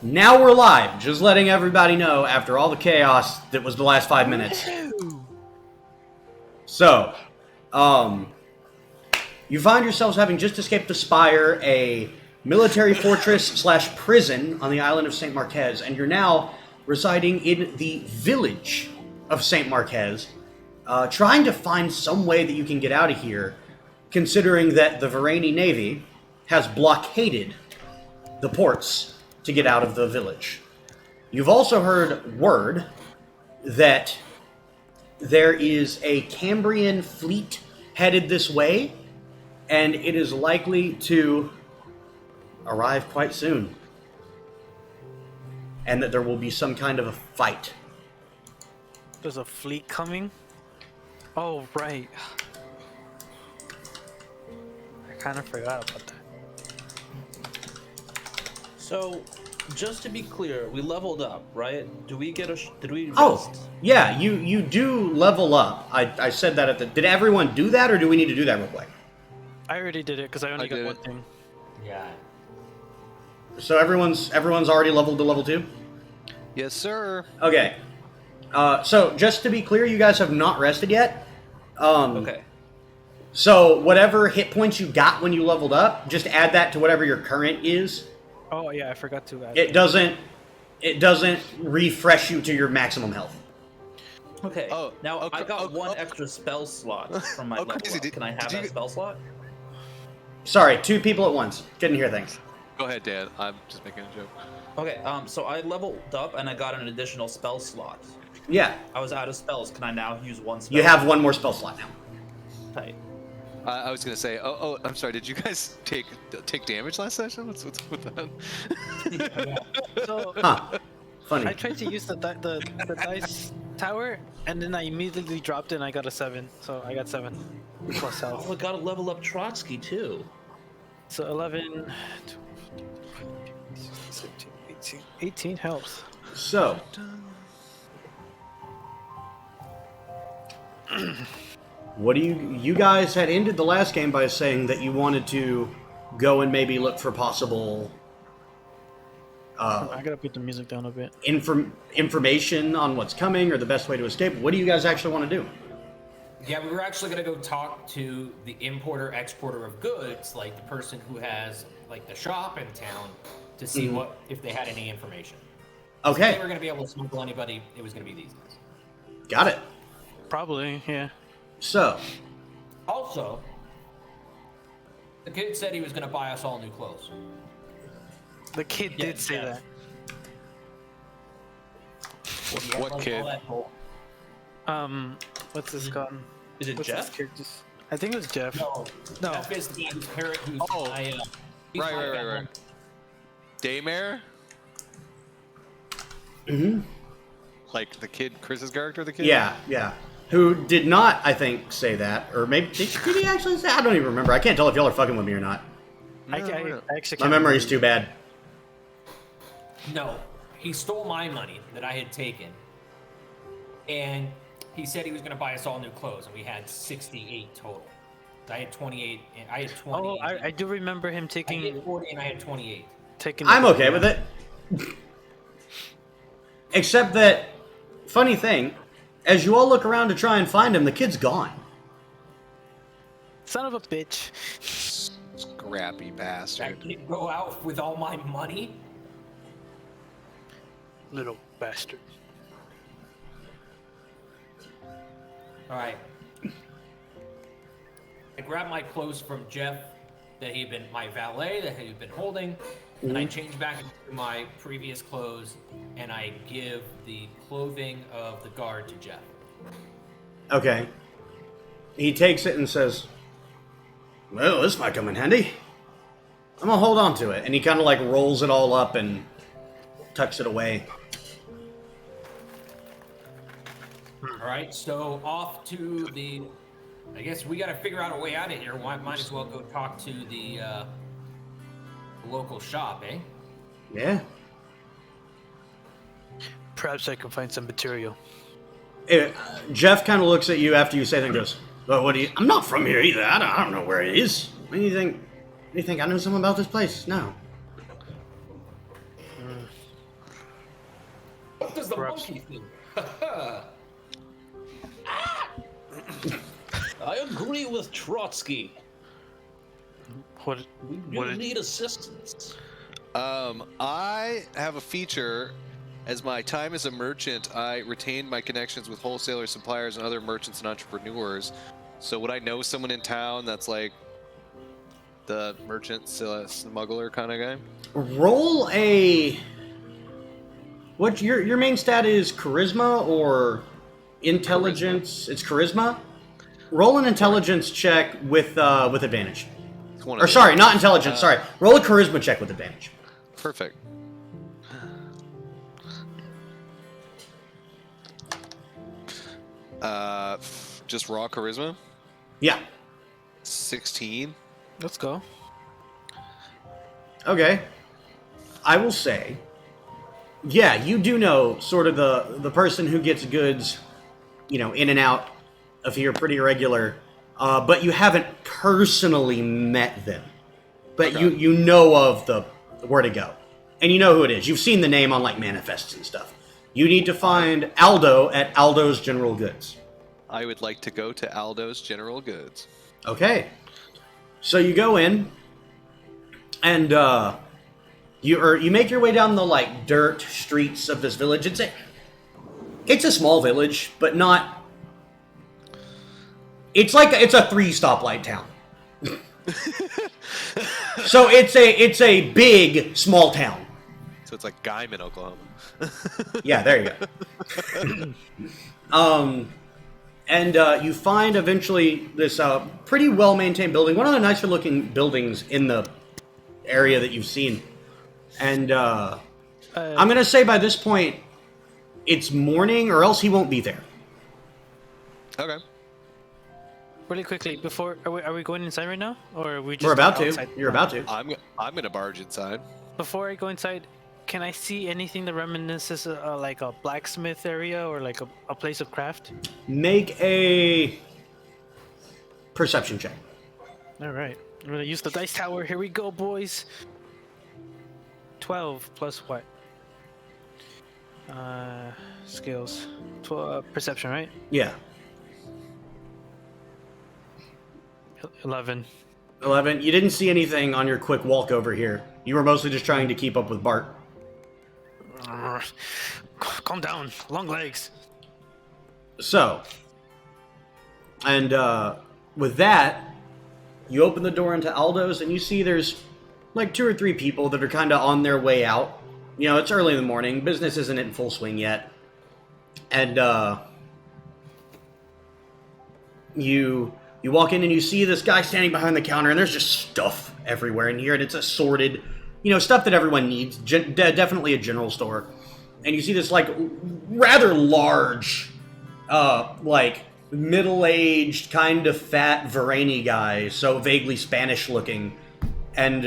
Now we're live, just letting everybody know after all the chaos that was the last 5 minutes. So, you find yourselves having just escaped the Spire, a military fortress / prison on the island of St. Marquez, and you're now residing in the village of St. Marquez, trying to find some way that you can get out of here, considering that the Varani Navy has blockaded the ports to get out of the village. You've also heard word that there is a Cambrian fleet headed this way, and it is likely to arrive quite soon. And that there will be some kind of a fight. There's a fleet coming? Oh, right. I kind of forgot about that. So, just to be clear, we leveled up, right? Do we get did we rest? Oh, yeah, you do level up. I said that at the... Did everyone do that, or do we need to do that real quick? I already did it because I only got one thing. Yeah. So everyone's already leveled to level 2? Yes, sir. Okay. So just to be clear, you guys have not rested yet. Okay. So whatever hit points you got when you leveled up, just add that to whatever your current is. Oh yeah, I forgot to add. It doesn't refresh you to your maximum health. Okay. Oh, now I got one extra spell slot from my level crazy. up. Can I have that spell slot? Sorry, 2 people at once. Couldn't hear things. Go ahead, Dan. I'm just making a joke. Okay. So I leveled up and I got an additional spell slot. Yeah, I was out of spells. Can I now use one spell? you have one more spell slot now. Tight. I was gonna say. Oh, I'm sorry. Did you guys take damage last session? What's with that? So Huh. Funny. I tried to use the dice tower, and then I immediately dropped it and I got a 7. So I got 7 plus Oh, health. I got to level up Trotsky too. So 11, 18 health. So, what do you guys had ended the last game by saying that you wanted to go and maybe look for possible I gotta put the music down a bit. information on what's coming or the best way to escape. What do you guys actually want to do? Yeah, we were actually going to go talk to the importer, exporter of goods, like the person who has like the shop in town, to see if they had any information. If they Okay, were going to be able to smuggle anybody, it was going to be these guys. got it. Probably, yeah. So, Also, the kid said he was going to buy us all new clothes. The kid Yeah, did say yeah. that. What Like, kid? all that bull- What's this called? Is it What's Jeff? this character's- I think it was Jeff. No, No. Jeff is the parent who's Oh. my, he's Right, my right. family. Daymare? mhm. Like the kid, Chris's character, the kid? Yeah. Who did not, I think, say that, or maybe did he actually say? I don't even remember. I can't tell if y'all are fucking with me or not. I actually My can't memory's remember. too bad. No, he stole my money that I had taken, and he said he was going to buy us all new clothes, and we had 68 total. I had 28, and I had 20. Oh, I do remember him I taking had 40, and I had 28. I'm okay with it. Except that, funny thing, as you all look around to try and find him, the kid's gone. Son of a bitch. Scrappy bastard. That kid go out with all my money? Little bastard. All right. I grabbed my clothes from Jeff that he had been my valet that he had been holding, and I changed back into my previous clothes, and I give the clothing of the guard to Jeff. Okay. He takes it and says, well, this might come in handy. I'm gonna hold on to it. And he kind of like rolls it all up and tucks it away. All right, so off to the. I guess we got to figure out a way out of here. Might as well go talk to the local shop, eh? Yeah. Perhaps I can find some material. Jeff kind of looks at you after you say that and goes, well, what do you... I'm not from here either. I don't know where it is. What do you think? Do you think I know something about this place? No. does the Perhaps. monkey think? I agree with Trotsky. What? We What do did- need assistance. I have a feature. As my time as a merchant, I retain my connections with wholesalers, suppliers, and other merchants and entrepreneurs. So would I know someone in town that's like the merchant smuggler kind of guy? Roll a. What your main stat is charisma or intelligence? It's charisma. Roll an intelligence check with advantage. It's one Or of sorry, those. not intelligence. Sorry, roll a charisma check with advantage. Perfect. Just raw charisma. Yeah. 16. Let's go. Okay. I will say, yeah, you do know sort of the person who gets goods, in and out of here pretty regular, but you haven't personally met them. But Okay. you know of the where to go, and you know who it is. You've seen the name on like manifests and stuff. You need to find Aldo at Aldo's General Goods. I would like to go to Aldo's General Goods. Okay. So you go in, and you make your way down the like dirt streets of this village. It's a small village, but not. It's a 3 stoplight town. So it's a big small town. So it's like Guyman, Oklahoma. Yeah, there you go. And you find eventually this pretty well maintained building, one of the nicer looking buildings in the area that you've seen. And I'm gonna say by this point, it's morning, or else he won't be there. Okay. Really quickly, before are we going inside right now, or are we just We're about to. outside? You're about to. I'm gonna barge inside. Before I go inside, can I see anything that reminisces like a blacksmith area or like a place of craft? Make a perception check. All right, I'm gonna use the dice tower. Here we go, boys. 12 plus what? Skills. 12, perception, right? Yeah. 11. 11. You didn't see anything on your quick walk over here. You were mostly just trying to keep up with Bart. Calm down. Long legs. So, and with that, you open the door into Aldo's, and you see there's like 2 or 3 people that are kind of on their way out. It's early in the morning. Business isn't in full swing yet. And you walk in and you see this guy standing behind the counter, and there's just stuff everywhere in here, and it's assorted, stuff that everyone needs. Definitely a general store. And you see this like rather large, like middle-aged, kind of fat Varani guy, so vaguely Spanish looking, and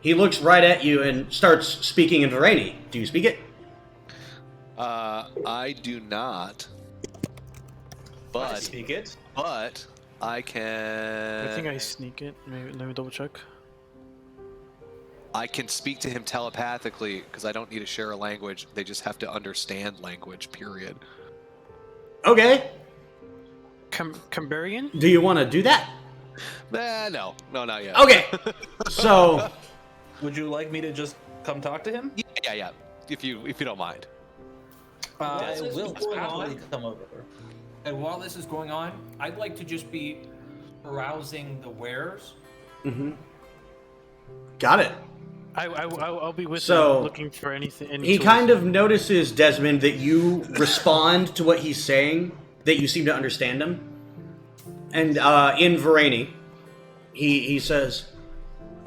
he looks right at you and starts speaking in Varani. Do you speak it? I do not. But I speak it. But I can. I think I sneak it. Maybe let me double check. I can speak to him telepathically because I don't need to share a language. They just have to understand language. Period. Okay. Cambarian? Do you want to do that? No, not yet. Okay. So, Would you like me to just come talk to him? Yeah. If you don't mind. I This is will going happily on. come over. And while this is going on, I'd like to just be browsing the wares. got it. I'll be with So, him looking for anything. Any He tools. kind of notices, Desmond, that you respond to what he's saying, that you seem to understand him. And in Varani, he says,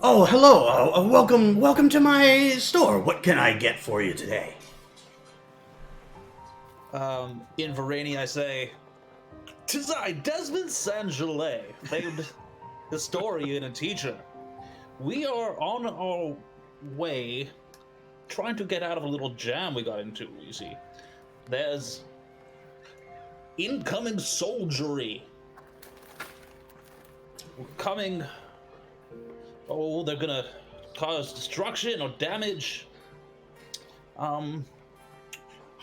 "Oh, hello. Welcome to my store. What can I get for you today?" In Varani, I say, "'Tis I, Desmond Saint-Gelais, famed historian and teacher. We are on our way, trying to get out of a little jam we got into, you see. There's incoming soldiery. Coming. Oh, they're gonna cause destruction or damage.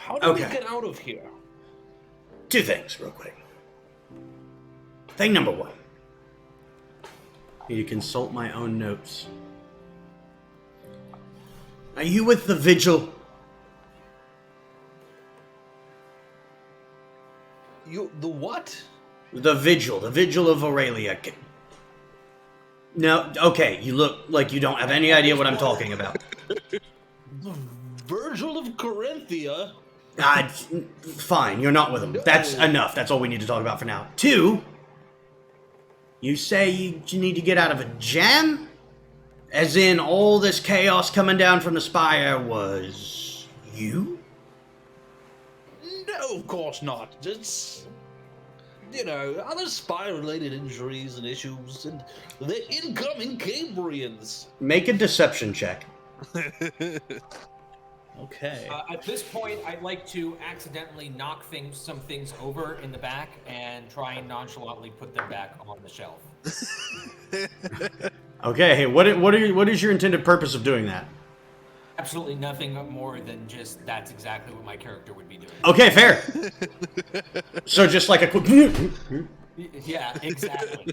How do we Okay. get out of here? Two things, real quick. Thing number one. I need to consult my own notes. Are you with the Vigil? The what? The Vigil of Aurelia. No, okay, you look like you don't have any idea what I'm talking about. The Virgil of Corinthia? Fine, you're not with him. That's enough. That's all we need to talk about for now. Two, you say you need to get out of a jam? As in, all this chaos coming down from the spire was you? No, of course not. It's, other spy-related injuries and issues, and the incoming Cambrians. Make a deception check. Okay. At this point, I'd like to accidentally knock some things over in the back and try and nonchalantly put them back on the shelf. Okay, hey, what is your intended purpose of doing that? Absolutely nothing more than just that's exactly what my character would be doing. Okay, fair. So just like a quick... Yeah, exactly.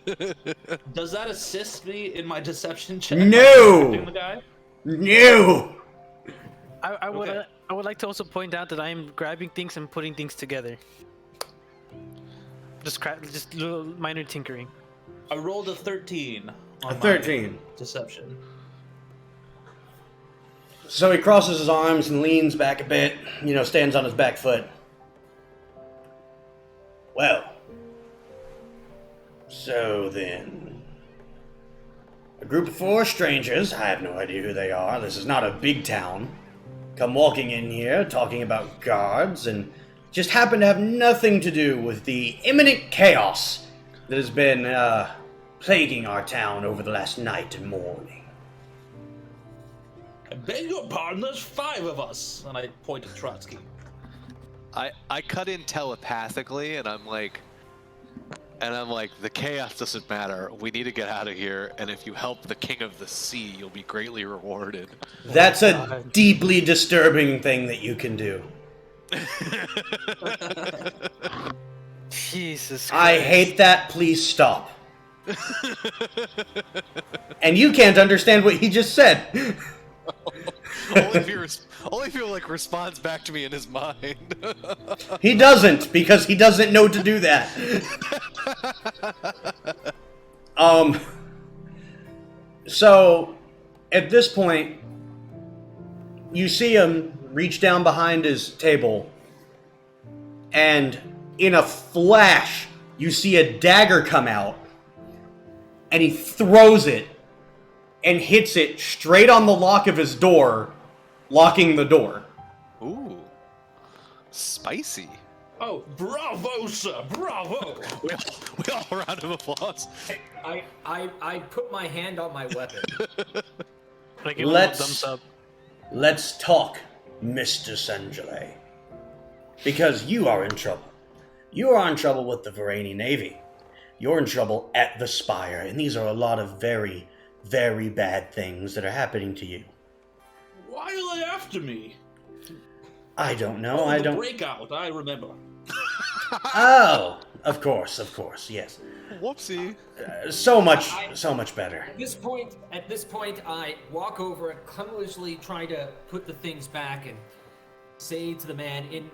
Does that assist me in my deception check? No! By the guy? No! I would Okay. I would like to also point out that I'm grabbing things and putting things together. Just little minor tinkering. I rolled a 13 on A my 13. deception. So he crosses his arms and leans back a bit, stands on his back foot. Well, so then, a group of 4 strangers, I have no idea who they are, this is not a big town, come walking in here talking about guards and just happen to have nothing to do with the imminent chaos that has been plaguing our town over the last night and morning. I beg your pardon, there's 5 of us. And I point at Trotsky. I cut in telepathically, and I'm like, the chaos doesn't matter. We need to get out of here, and if you help the King of the Sea, you'll be greatly rewarded. That's a deeply disturbing thing that you can do. Jesus Christ. I hate that. Please stop. And you can't understand what he just said. only if he like responds back to me in his mind. He doesn't, because he doesn't know to do that. So, at this point, you see him reach down behind his table, and in a flash, you see a dagger come out, and he throws it and hits it straight on the lock of his door, locking the door. Ooh, spicy. Oh, bravo, sir, bravo! We all round of applause. I put my hand on my weapon. I give him a little Let's- thumbs up. Let's talk, Mr. Sanjale. Because you are in trouble. You are in trouble with the Varani Navy. You're in trouble at the Spire, and these are a lot of very, very bad things that are happening to you. Why are they after me? I don't know, Oh, I the don't... breakout, I remember. Oh, of course, yes. Whoopsie. So much better. At this point, I walk over and clumsily try to put the things back and say to the man in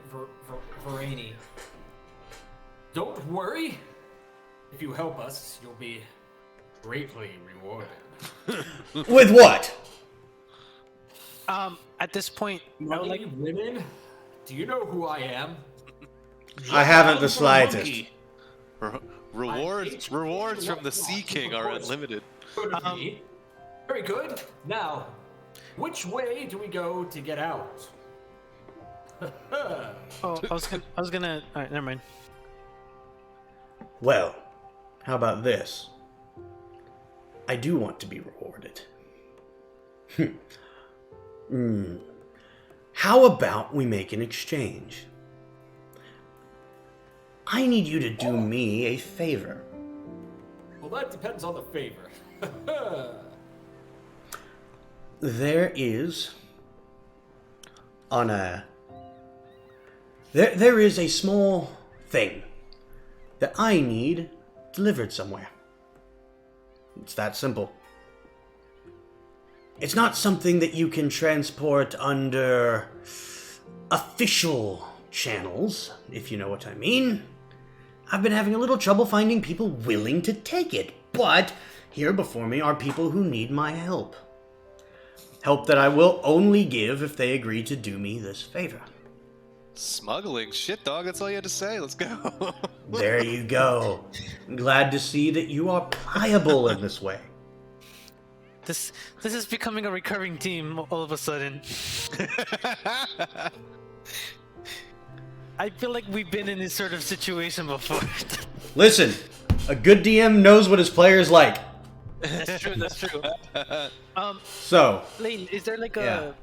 Varani, "Don't worry. If you help us, you'll be greatly rewarded." With what? At this point, I would like Women, do you know who I am? I haven't the Down for a slightest. monkey. Rewards from the Sea King are unlimited. Very good. Now, which way do we go to get out? Oh, I was gonna. All right, never mind. Well, how about this? I do want to be rewarded. How about we make an exchange? I need you to do me a favor. Well, that depends on the favor. There is, on a There is a small thing that I need delivered somewhere. It's that simple. It's not something that you can transport under official channels, if you know what I mean. I've been having a little trouble finding people willing to take it, but here before me are people who need my help. Help that I will only give if they agree to do me this favor. Smuggling? Shit, dog, that's all you had to say. Let's go. There you go. Glad to see that you are pliable in this way. This is becoming a recurring theme all of a sudden. I feel like we've been in this sort of situation before. Listen, a good DM knows what his players like. That's true. That's true. So, Layton, is there like a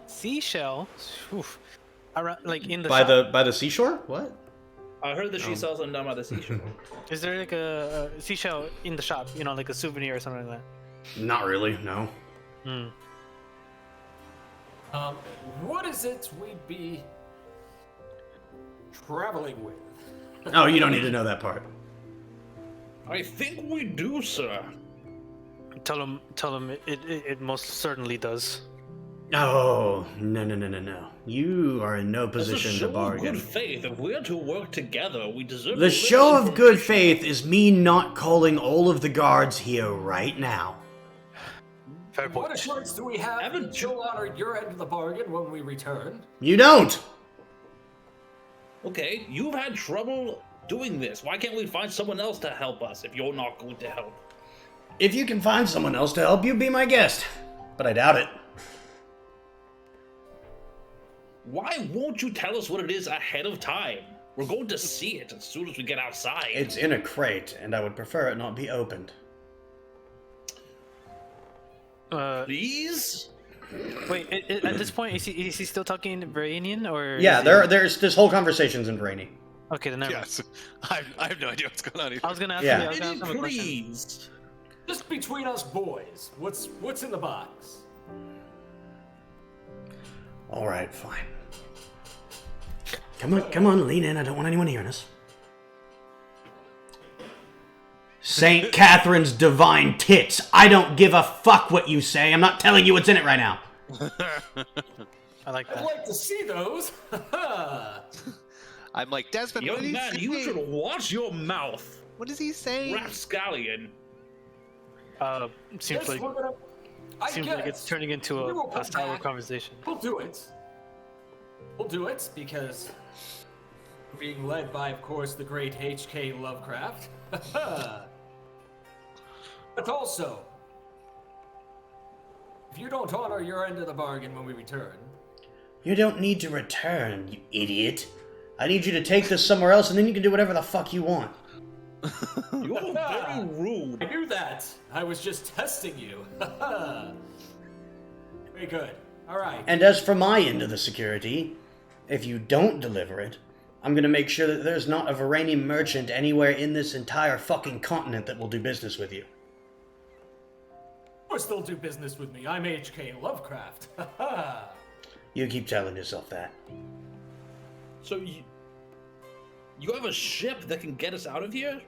seashell, oof, around like in the shop? by the seashore? What? I heard that she sells them down by the seashore. Is there like a seashell in the shop? You know, like a souvenir or something like Not really, no. that. What is it we'd be traveling with? Oh, you don't need to know that part. I think we do, sir. Tell him it most certainly does. Oh, no. You are in no As a position show to bargain. of good faith, if we're to work together, we deserve The a show little of good faith is me not calling all of the guards here right now. Fair What point. assurance do we have that you'll honor your end of the bargain when we return? You don't! Okay, you've had trouble doing this. Why can't we find someone else to help us if you're not going to help? If you can find someone else to help you, be my guest. But I doubt it. Why won't you tell us what it is ahead of time? We're going to see it as soon as we get outside. It's in a crate, and I would prefer it not be opened. Please? Wait. At this point, is he still talking Iranian or? Yeah, is he- there's this whole conversation's in Brainy. Okay, then never mind. Yes. I have no idea what's going on here. I was gonna ask Yeah. you. I was gonna ask him a question. Please. Just between us boys, what's in the box? Alright, fine. Come on, lean in. I don't want anyone hearing us. St. Catherine's divine tits. I don't give a fuck what you say. I'm not telling you what's in it right now. I like I'd that. like to see those. I'm like, Desmond, what Young did he man, say? you should watch your mouth. What is he saying? Rapscallion. Seems Yes, like we're gonna- I seems like it's guess turning into we will a come sour back. conversation. We'll do it. We'll do it because we're being led by, of course, the great H.K. Lovecraft. But also, if you don't honor your end of the bargain when we return, You don't need to return, you idiot. I need you to take this somewhere else, and then you can do whatever the fuck you want. You're very rude. I knew that. I was just testing you. Very good. All right. And as for my end of the security, if you don't deliver it, I'm gonna make sure that there's not a Varanian merchant anywhere in this entire fucking continent that will do business with you. Or still do business with me. I'm H.K. Lovecraft. You keep telling yourself that. So you have a ship that can get us out of here?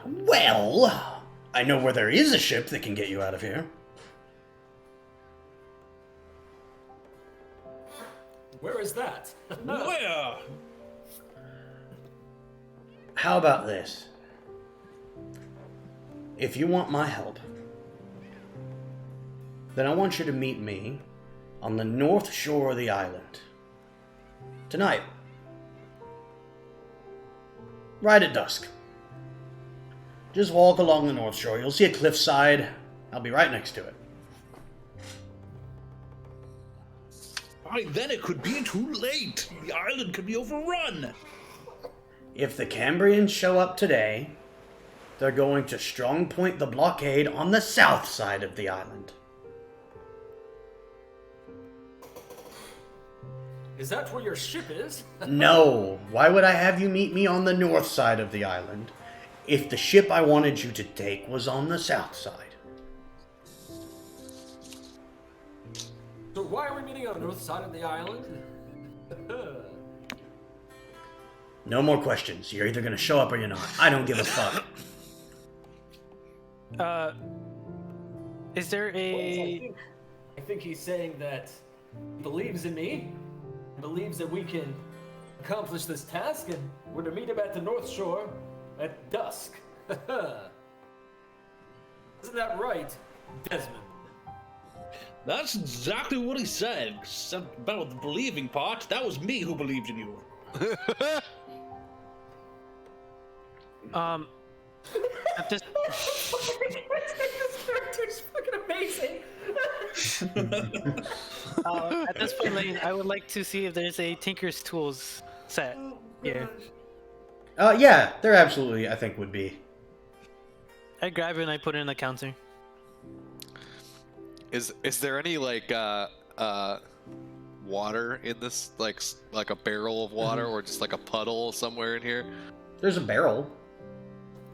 Well, I know where there is a ship that can get you out of here. Where is that? Where? How about this? If you want my help, then I want you to meet me on the north shore of the island. Tonight. Right at dusk. Just walk along the north shore. You'll see a cliffside. I'll be right next to it. By then it could be too late. The island could be overrun. If the Cambrians show up today, they're going to strong point the blockade on the south side of the island. Is that where your ship is? No. Why would I have you meet me on the north side of the island if the ship I wanted you to take was on the south side? So why are we meeting on the north side of the island? No more questions. You're either gonna show up or you're not. I don't give a fuck. Is there a? I think he's saying that he believes in me, believes that we can accomplish this task, and we're to meet him at the North Shore at dusk. Isn't that right, Desmond? That's exactly what he said. Except about the believing part, that was me who believed in you. At this, This character's fucking amazing. at this point, Lane, I would like to see if there's a Tinker's Tools set here. Yeah, there absolutely, I think, would be. I grab it and I put it in the counter. Is there any like water in this, like a barrel of water, or just like a puddle somewhere in here? There's a barrel.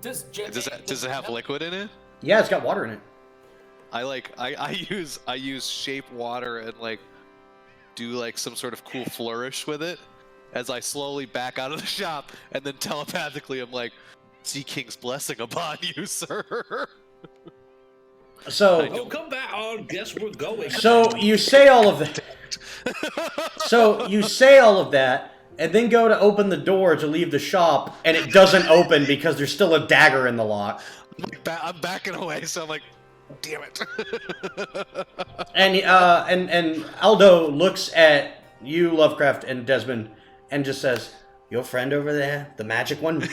Does it have liquid in it? Yeah, it's got water in it. I use shape water and like do like some sort of cool flourish with it as I slowly back out of the shop, and then telepathically I'm like, "Sea King's blessing upon you, sir." So, Oh, come back. Oh, guess we're going. so you say all of that. So you say all of that, and then go to open the door to leave the shop, and it doesn't open because there's still a dagger in the lock. I'm backing away, so I'm like, "Damn it!" And Aldo looks at you, Lovecraft, and Desmond, and just says, "Your friend over there, the magic one,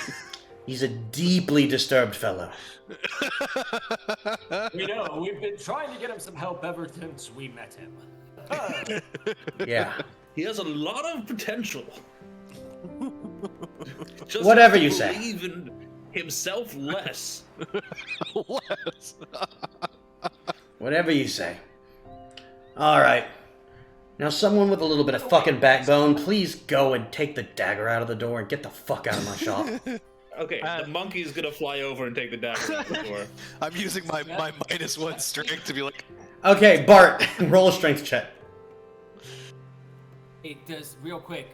he's a deeply disturbed fellow." We know, we've been trying to get him some help ever since we met him. Yeah. He has a lot of potential. Just Whatever has to you say. Believe in himself less. Less. Whatever you say. Alright. Now someone with a little bit of fucking backbone, please go and take the dagger out of the door and get the fuck out of my shop. Okay, the monkey's gonna fly over and take the dagger out the door. I'm using my -1 strength to be like, Okay, Bart, roll a strength check. Hey, real quick,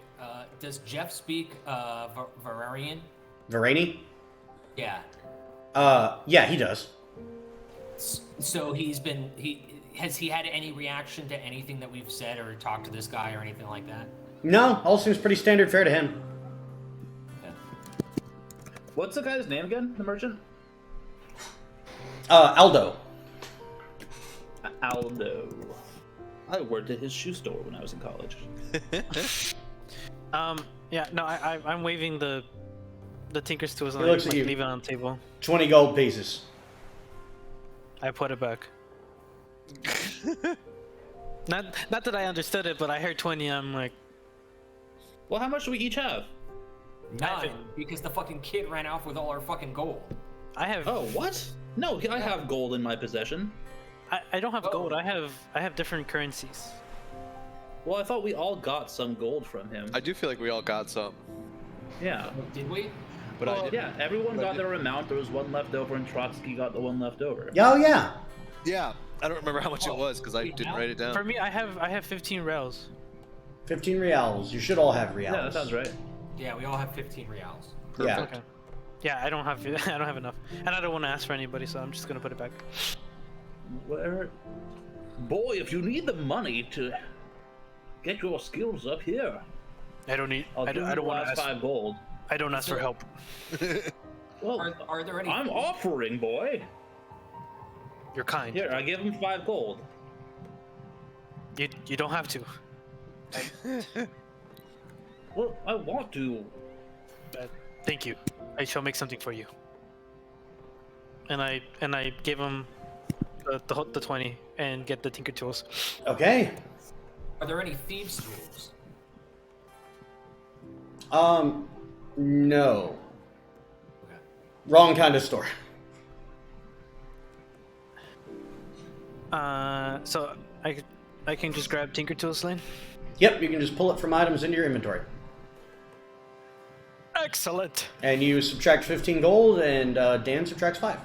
does Jeff speak Vararian? Varani? Yeah. Yeah, he does. So has he had any reaction to anything that we've said or talked to this guy or anything like that? No, all seems pretty standard fare to him. Okay. What's the guy's name again? The merchant? Aldo. Aldo. I worked at his shoe store when I was in college. Yeah, no, I'm waving the Tinker's Tools and He I looks at you. leave it on the table. 20 gold pieces. I put it back. Not that I understood it, but I heard 20. I'm like, Well, how much do we each have? 9, because the fucking kid ran off with all our fucking gold. I have. Oh, what? No, I have gold in my possession. I don't have gold. I have different currencies. Well, I thought we all got some gold from him. I do feel like we all got some, Yeah. Did we? but I didn't. Yeah, everyone got their amount. There was one left over, and Trotsky got the one left over. Oh, yeah. Yeah, I don't remember how much it was because I didn't write it down. For me, I have 15 rails. 15 reals. You should all have reals. Yeah, that sounds right. Yeah, we all have 15 reals. Yeah. Okay. Yeah, I don't have I don't have enough, and I don't want to ask for anybody, so I'm just gonna put it back. Where, boy, if you need the money to get your skills up here, I don't need. I'll I give you the don't want to last ask. 5 gold. I don't ask for help. Well, Are there any? I'm offering, boy. You're kind. Here, I give him 5 gold. You don't have to. Well, I want to. Thank you. I shall make something for you. And I gave him the 20 and get the Tinker Tools. Okay. Are there any thieves' tools? No. Okay. Wrong kind of store. So I can just grab Tinker Tools, Lane. Yep, you can just pull it from items into your inventory. Excellent. And you subtract 15 gold, and Dan subtracts 5.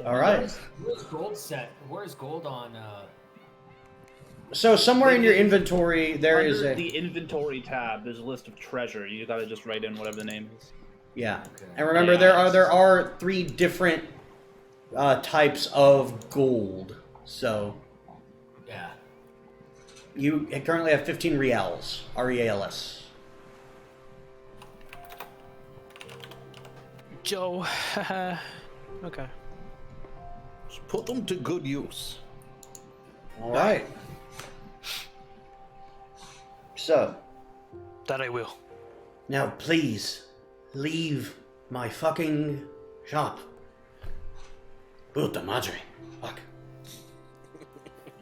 All right. Where's gold set? Where's gold on So somewhere in your inventory there Under is a the inventory tab. There's a list of treasure. You gotta just write in whatever the name is. yeah. Okay. And remember, Yeah. there are 3 different types of gold. So Yeah. you currently have 15 reals, R-E-A-L-S. Joe. Okay. Just put them to good use. All right. So That I will. now, please leave my fucking shop. Puta madre. Fuck.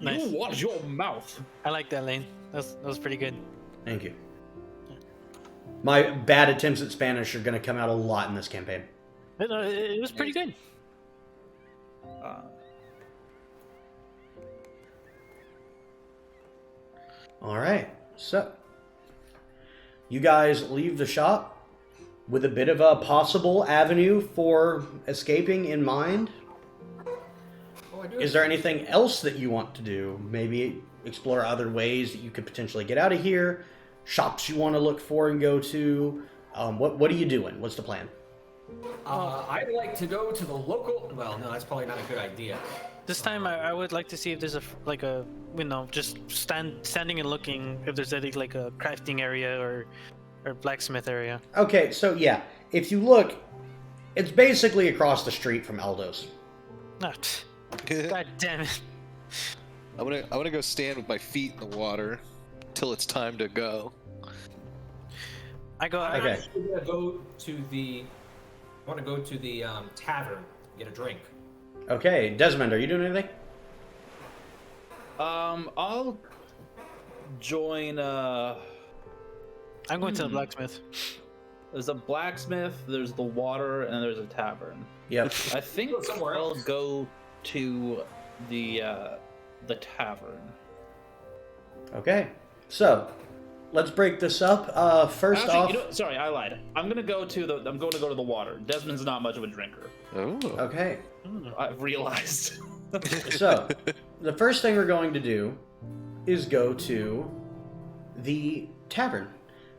Nice. You watch your mouth. I like that, Lane. That was pretty good. Thank you. My bad attempts at Spanish are going to come out a lot in this campaign. It was pretty good. All right. So you guys leave the shop with a bit of a possible avenue for escaping in mind. Oh, I do. Is there anything else that you want to do? Maybe explore other ways that you could potentially get out of here? Shops you want to look for and go to? What are you doing? What's the plan? I'd like to go to the local. Well, no, that's probably not a good idea. This time, I would like to see if there's just standing and looking if there's any like a crafting area or blacksmith area. Okay, so yeah, if you look, it's basically across the street from Aldo's. Not. God damn it. I'm gonna go stand with my feet in the water till it's time to go. I go. I'm Okay. actually gonna go to the. I want to go to the tavern, get a drink. Okay, Desmond, are you doing anything? I'll join. I'm going to the blacksmith. There's a blacksmith. There's the water, and there's a tavern. Yep. I think Go somewhere I'll else. go to the tavern. Okay, so let's break this up. First Actually, off, you know, sorry, I lied. I'm going to go to the water. Desmond's not much of a drinker. Oh. okay. I've realized. So the first thing we're going to do is go to the tavern.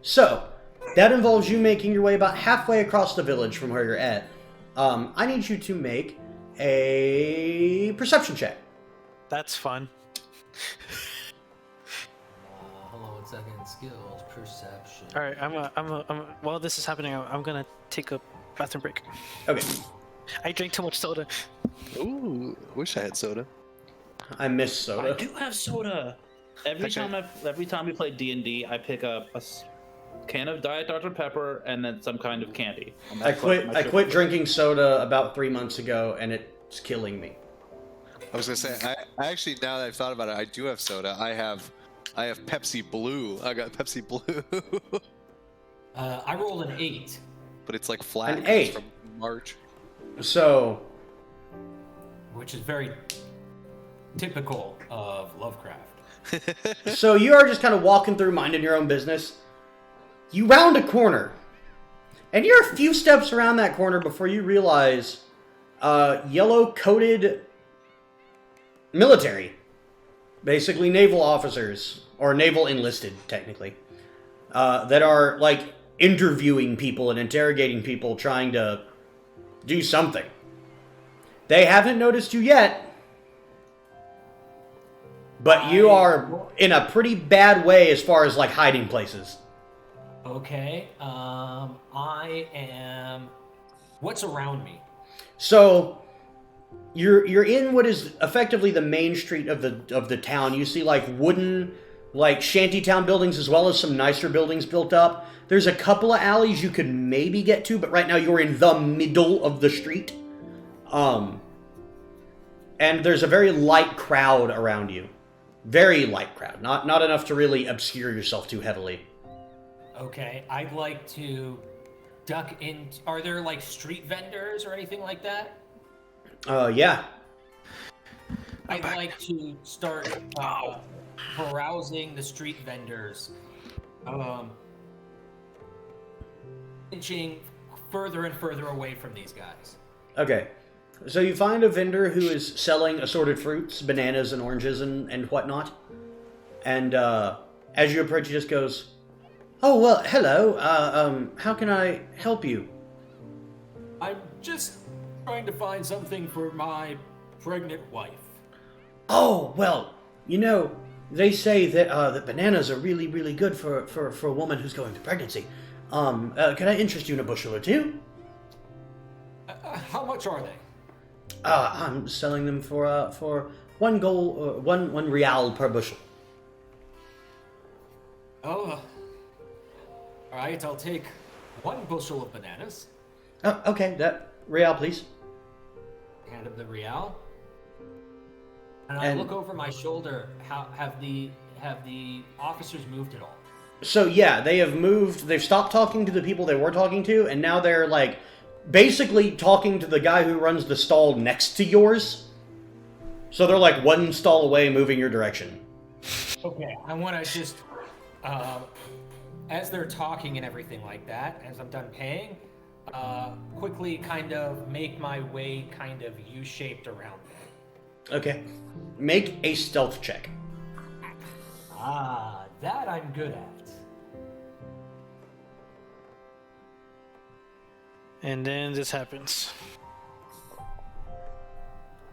So that involves you making your way about halfway across the village from where you're at. I need you to make a perception check. That's fun. Hold on 1 second. Skills, perception. All right, while this is happening, I'm gonna take a bathroom break. Okay. I drank too much soda. Ooh, wish I had soda. I miss I soda. do have soda. Every Okay. time we play D&D, I pick up a can of Diet Dr Pepper and then some kind of candy. And I that's like quit. my I sugar. quit drinking soda about 3 months ago, and it's killing me. I was gonna say, I actually, now that I've thought about it, I do have soda. I have Pepsi Blue. I got Pepsi Blue, I rolled an 8. but it's like flat. An 'cause it's 8. from March. So Which is very typical of Lovecraft. So you are just kind of walking through, minding your own business. You round a corner, and you're a few steps around that corner before you realize yellow-coated military, basically naval officers, or naval enlisted, technically, that are, like, interviewing people and interrogating people, trying to do something. They haven't noticed you yet, but you are in a pretty bad way as far as, like, hiding places. Okay. I am. What's around me? So you're in what is effectively the main street of the town. You see like wooden like shantytown buildings as well as some nicer buildings built up. There's a couple of alleys you could maybe get to, but right now you're in the middle of the street. And there's a very light crowd around you. Very light crowd. Not enough to really obscure yourself too heavily. Okay. I'd like to duck in. Are there like street vendors or anything like that? Yeah. I'd like to start browsing the street vendors, inching further and further away from these guys. Okay. So you find a vendor who is selling assorted fruits, bananas and oranges and whatnot. And as you approach, he just goes, "Oh well, hello. How can I help you?" I'm just trying to find something for my pregnant wife. Oh well, they say that that bananas are really, really good for a woman who's going through pregnancy. Can I interest you in a bushel or two? How much are they? I'm selling them for one real per bushel. Oh, all right. I'll take 1 bushel of bananas. Oh, okay, that real, please. Hand him the real. And I And- look over my shoulder. How have the officers moved at all? So yeah, they have moved. They've stopped talking to the people they were talking to, and now they're like basically talking to the guy who runs the stall next to yours. So they're like 1 stall away, moving your direction. Okay. I want to just, as they're talking and everything like that, as I'm done paying, quickly kind of make my way kind of U-shaped around them. Okay, make a stealth check. Ah, that I'm good at. And then this happens.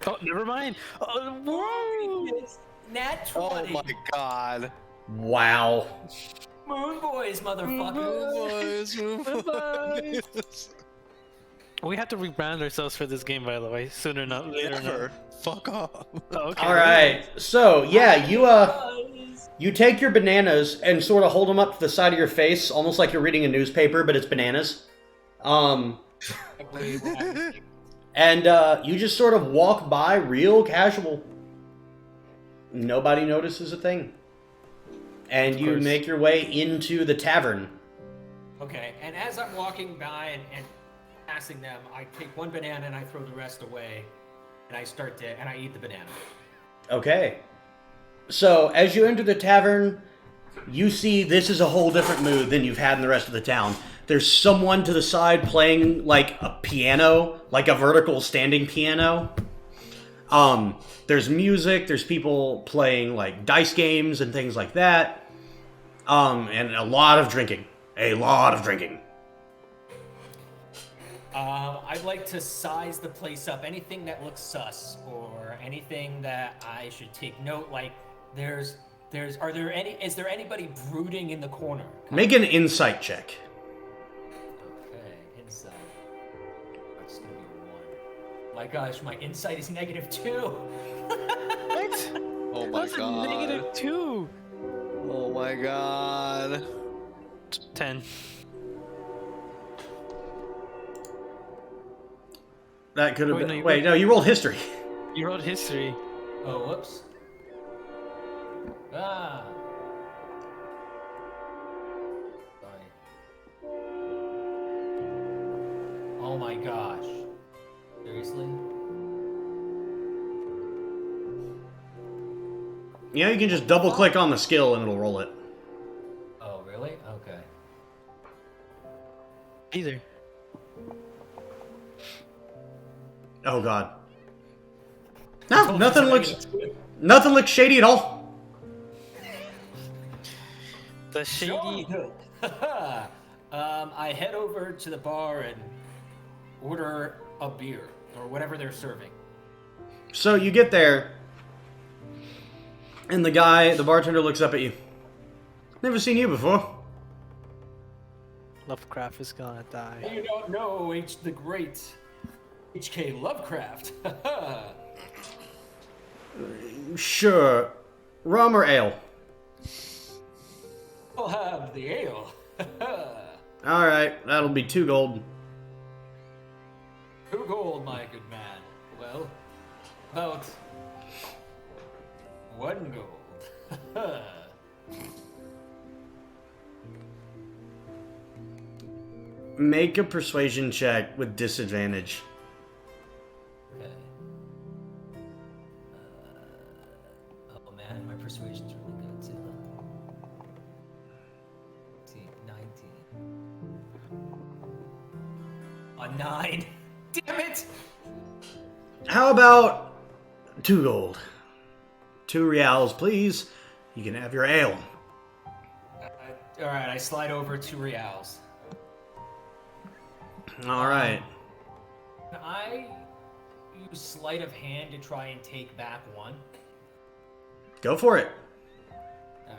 Oh, never mind. Oh, whoa! Nat Oh 20. my god. Wow. Moon boys, motherfuckers. We have to rebrand ourselves for this game, by the way. Sooner not later. Never. Fuck off. Oh, okay. All right. So yeah, you take your bananas and sort of hold them up to the side of your face, almost like you're reading a newspaper, but it's bananas. And you just sort of walk by real casual. Nobody notices a thing. And you course. make your way into the tavern. Okay, and as I'm walking by and passing them, I take 1 banana and I throw the rest away, and I eat the banana. Okay. So, as you enter the tavern, you see this is a whole different mood than you've had in the rest of the town. There's someone to the side playing, like, a piano, like a vertical standing piano. There's music, there's people playing, like, dice games and things like that. And a lot of drinking. A lot of drinking. I'd like to size the place up. Anything that looks sus, or anything that I should take note, like, is there anybody brooding in the corner? Make an insight check. Okay, insight. That's gonna be 1. My gosh, my insight is -2. What? Oh my That's a god. -2. Oh my god. 10. That could have Wait, been... no, Wait, no, you rolled history. You wrote history. Oh, whoops. Ah. Sorry. Oh my gosh. Seriously? You can just double click on the skill and it'll roll it. Oh, really? Okay. Either. Oh god. No, nothing looks shady at all. The shady. I head over to the bar and order a beer or whatever they're serving. So you get there, and the bartender looks up at you. Never seen you before. Lovecraft is gonna die. You don't know the great H.K. Lovecraft. Sure. Rum or ale? I'll have the ale. Alright, that'll be 2 gold. 2 gold, my good man. Well, about 1 gold. Make a persuasion check with disadvantage. Okay. Oh man, my persuasion's really good too. 19. A 9. Damn it! How about 2 gold? 2 reals, please. You can have your ale. All right, I slide over 2 reals. All right. Can I use sleight of hand to try and take back 1? Go for it. All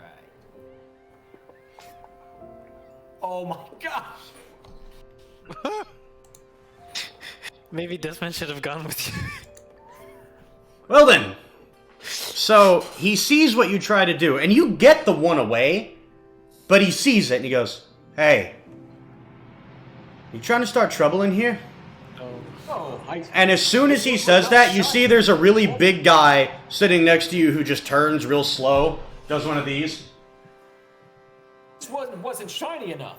right. Oh my gosh! Maybe Desmond should have gone with you. Well then. So he sees what you try to do, and you get the 1 away, but he sees it and he goes, "Hey, you trying to start trouble in here?" Oh, And as soon as he says that, you see there's a really big guy sitting next to you who just turns real slow, does one of these. this wasn't shiny enough.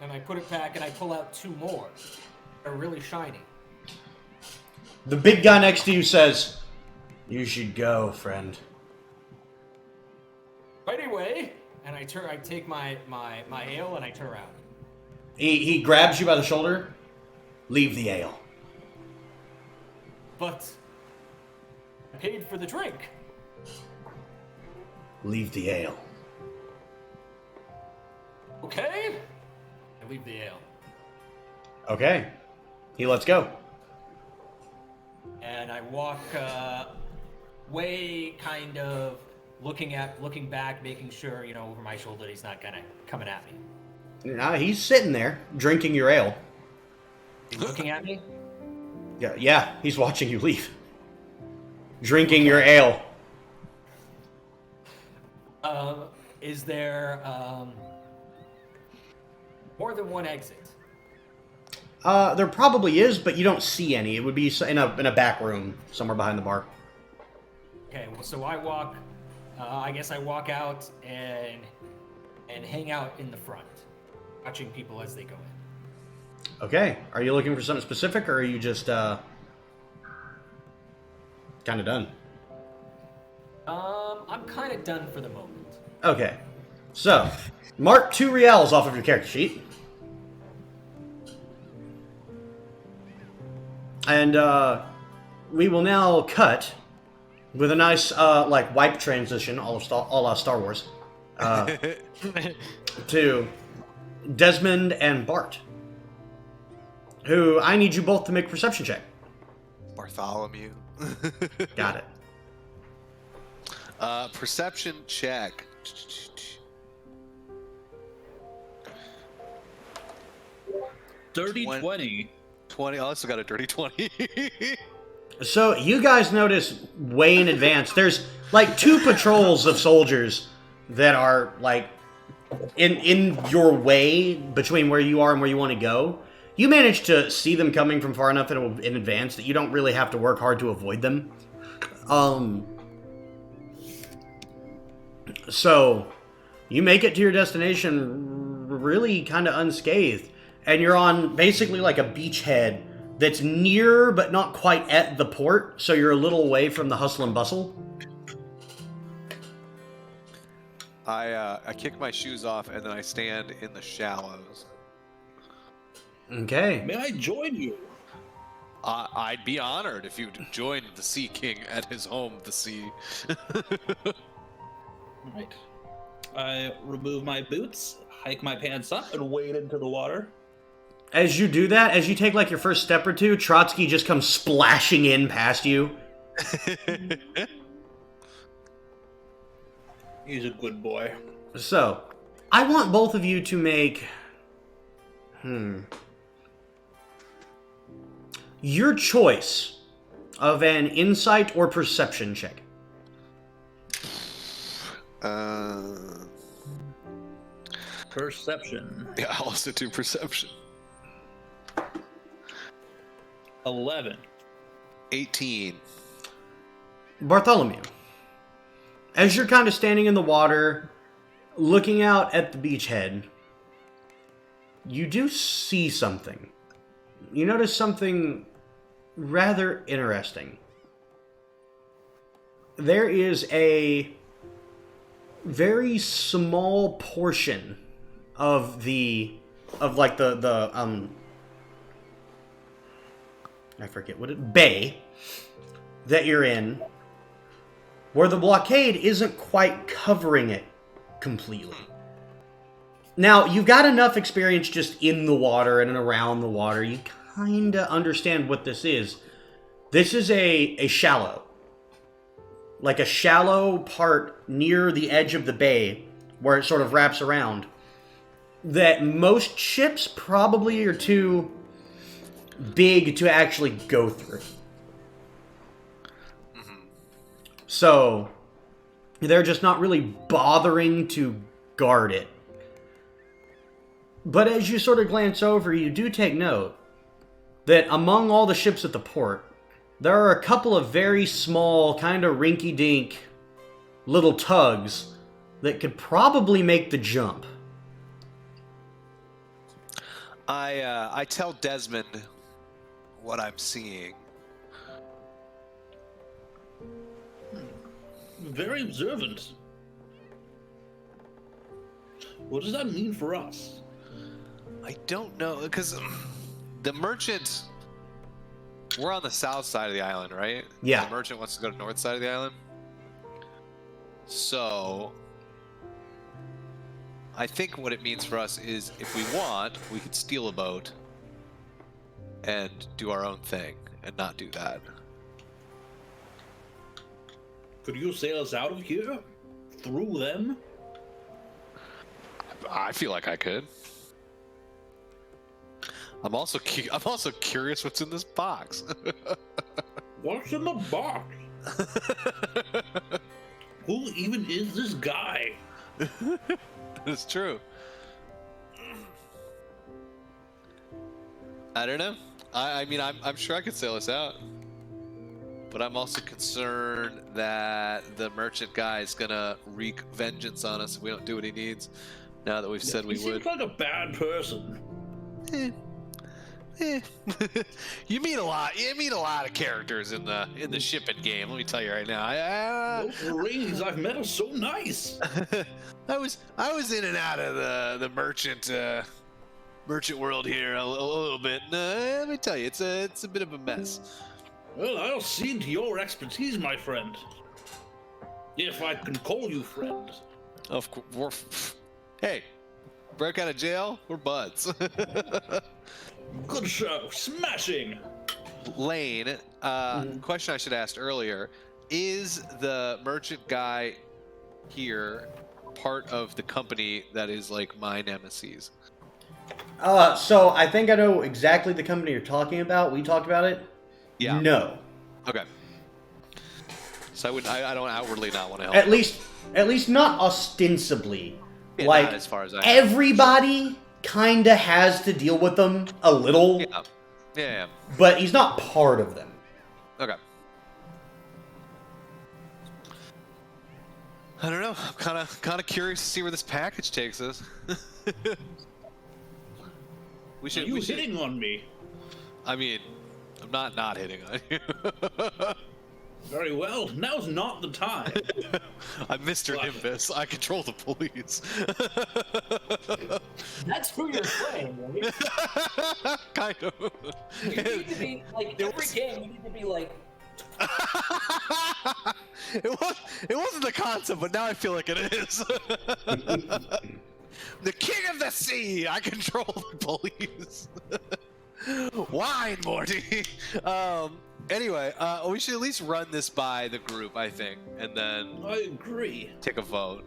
And I put it back and I pull out 2 more. They're really shiny. The big guy next to you says, "You should go, friend." Anyway, and I take my ale and I turn around. He grabs you by the shoulder. "Leave the ale." But I paid for the drink. "Leave the ale." Okay? I leave the ale. Okay. He lets go. And I walk way kind of looking back, making sure, over my shoulder he's not coming at me. He's sitting there, drinking your ale. He's looking at me? Yeah, he's watching you leave. Drinking your ale. Is there more than 1 exit? There probably is, but you don't see any. It would be in a back room, somewhere behind the bar. Okay, well, so I walk, I guess I walk out and hang out in the front, watching people as they go in. Okay. Are you looking for something specific, or are you just, kind of done? I'm kind of done for the moment. Okay. So, mark 2 reals off of your character sheet. And, we will now cut with a nice, wipe transition, all Star Wars, to Desmond and Bart, who I need you both to make a perception check. Bartholomew. Got it. Perception check. Dirty 20. 20. I also got a dirty 20. So you guys notice way in advance, there's like 2 patrols of soldiers that are like in your way between where you are and where you want to go. You manage to see them coming from far enough in advance that you don't really have to work hard to avoid them. So you make it to your destination really kind of unscathed, and you're on basically like a beachhead that's near but not quite at the port, so you're a little away from the hustle and bustle. I kick my shoes off and then I stand in the shallows. Okay. May I join you? I'd be honored if you'd join the Sea King at his home, the sea. Right. I remove my boots, hike my pants up, and wade into the water. As you do that, as you take like your first step or two, Trotsky just comes splashing in past you. He's a good boy. So, I want both of you to make... your choice of an insight or perception check. Perception. Yeah, I'll also do perception. 11. 18. Bartholomew, as you're kind of standing in the water, looking out at the beachhead, you do see something. You notice something rather interesting. There is a very small portion of the I forget what bay that you're in, where the blockade isn't quite covering it completely. Now, you've got enough experience just in the water and around the water. You kind of understand what this is. This is a shallow. Like a shallow part near the edge of the bay where it sort of wraps around. That most ships probably are too big to actually go through. So, they're just not really bothering to guard it. But as you sort of glance over, you do take note that among all the ships at the port, there are a couple of very small, kind of rinky-dink little tugs that could probably make the jump. I tell Desmond what I'm seeing. Very observant. What does that mean for us? I don't know, because the merchant... We're on the south side of the island, right? Yeah. The merchant wants to go to the north side of the island. So... I think what it means for us is, if we want, we could steal a boat and do our own thing, and not do that. Could you sail us out of here? Through them? I feel like I could. I'm also curious what's in this box. What's in the box? Who even is this guy? It's true. I don't know. I mean, I'm sure I could sail us out. But I'm also concerned that the merchant guy is gonna wreak vengeance on us if we don't do what he needs. Now that we've said we He would. seems like a bad person. You meet a lot. You meet a lot of characters in the shipping game. Let me tell you right now. Those Marines I've met are so nice. I was in and out of the merchant world here a little bit. Let me tell you, it's a bit of a mess. Well, I'll cede to your expertise, my friend. If I can call you friend. Of course, hey, break out of jail, we're buds. Good show, smashing. Lane, question I should have asked earlier: is the merchant guy here part of the company that is like my nemesis? So I think I know exactly the company you're talking about. We talked about it. Yeah. No. Okay. So I don't outwardly not want to help. At least not ostensibly. Yeah, like not as far as I know. everybody kinda has to deal with them a little. Yeah. But he's not part of them. Okay. I don't know. I'm kind of curious to see where this package takes us. we should. Are you hitting on me? I mean, I'm not hitting on you. Very well. Now's not the time. I'm Mr. Nimbus. I control the police. That's who you're playing, right? Kind of. You need to be like every game. You need to be like. It wasn't the concept, but now I feel like it is. The king of the sea. I control the police. Wine, Morty. Anyway, we should at least run this by the group, I think, and then I agree. take a vote.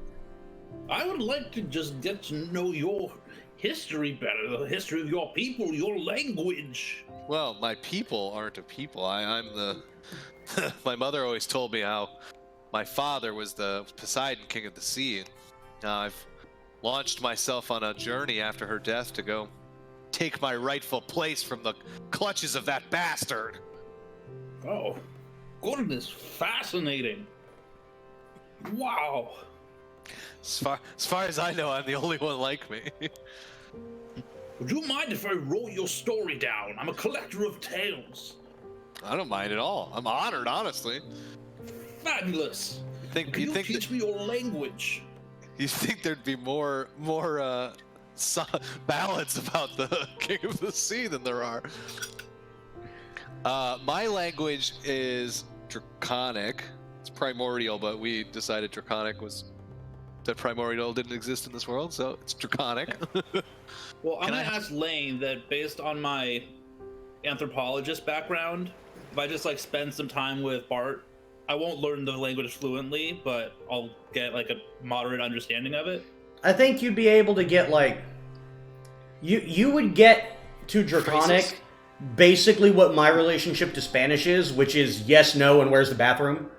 I would like to just get to know your history better, the history of your people, your language. Well, my people aren't a people. I'm the... My mother always told me how my father was the Poseidon king of the sea, and now I've launched myself on a journey after her death to go take my rightful place from the clutches of that bastard. Oh, goodness, fascinating. Wow. As far as I know, I'm the only one like me. Would you mind if I wrote your story down? I'm a collector of tales. I don't mind at all. I'm honored, honestly. Fabulous. Can you teach me your language? You think there'd be more ballads about the King of the Sea than there are? My language is Draconic, It's primordial, but we decided draconic was that primordial didn't exist in this world, so it's draconic. Well, I'm Can gonna I- ask Lane that based on my anthropologist background, if I just like spend some time with Bart, I won't learn the language fluently, but I'll get like a moderate understanding of it. I think you'd be able to get like you would get to Draconic Phrases? basically what my relationship to Spanish is, which is yes, no, and where's the bathroom.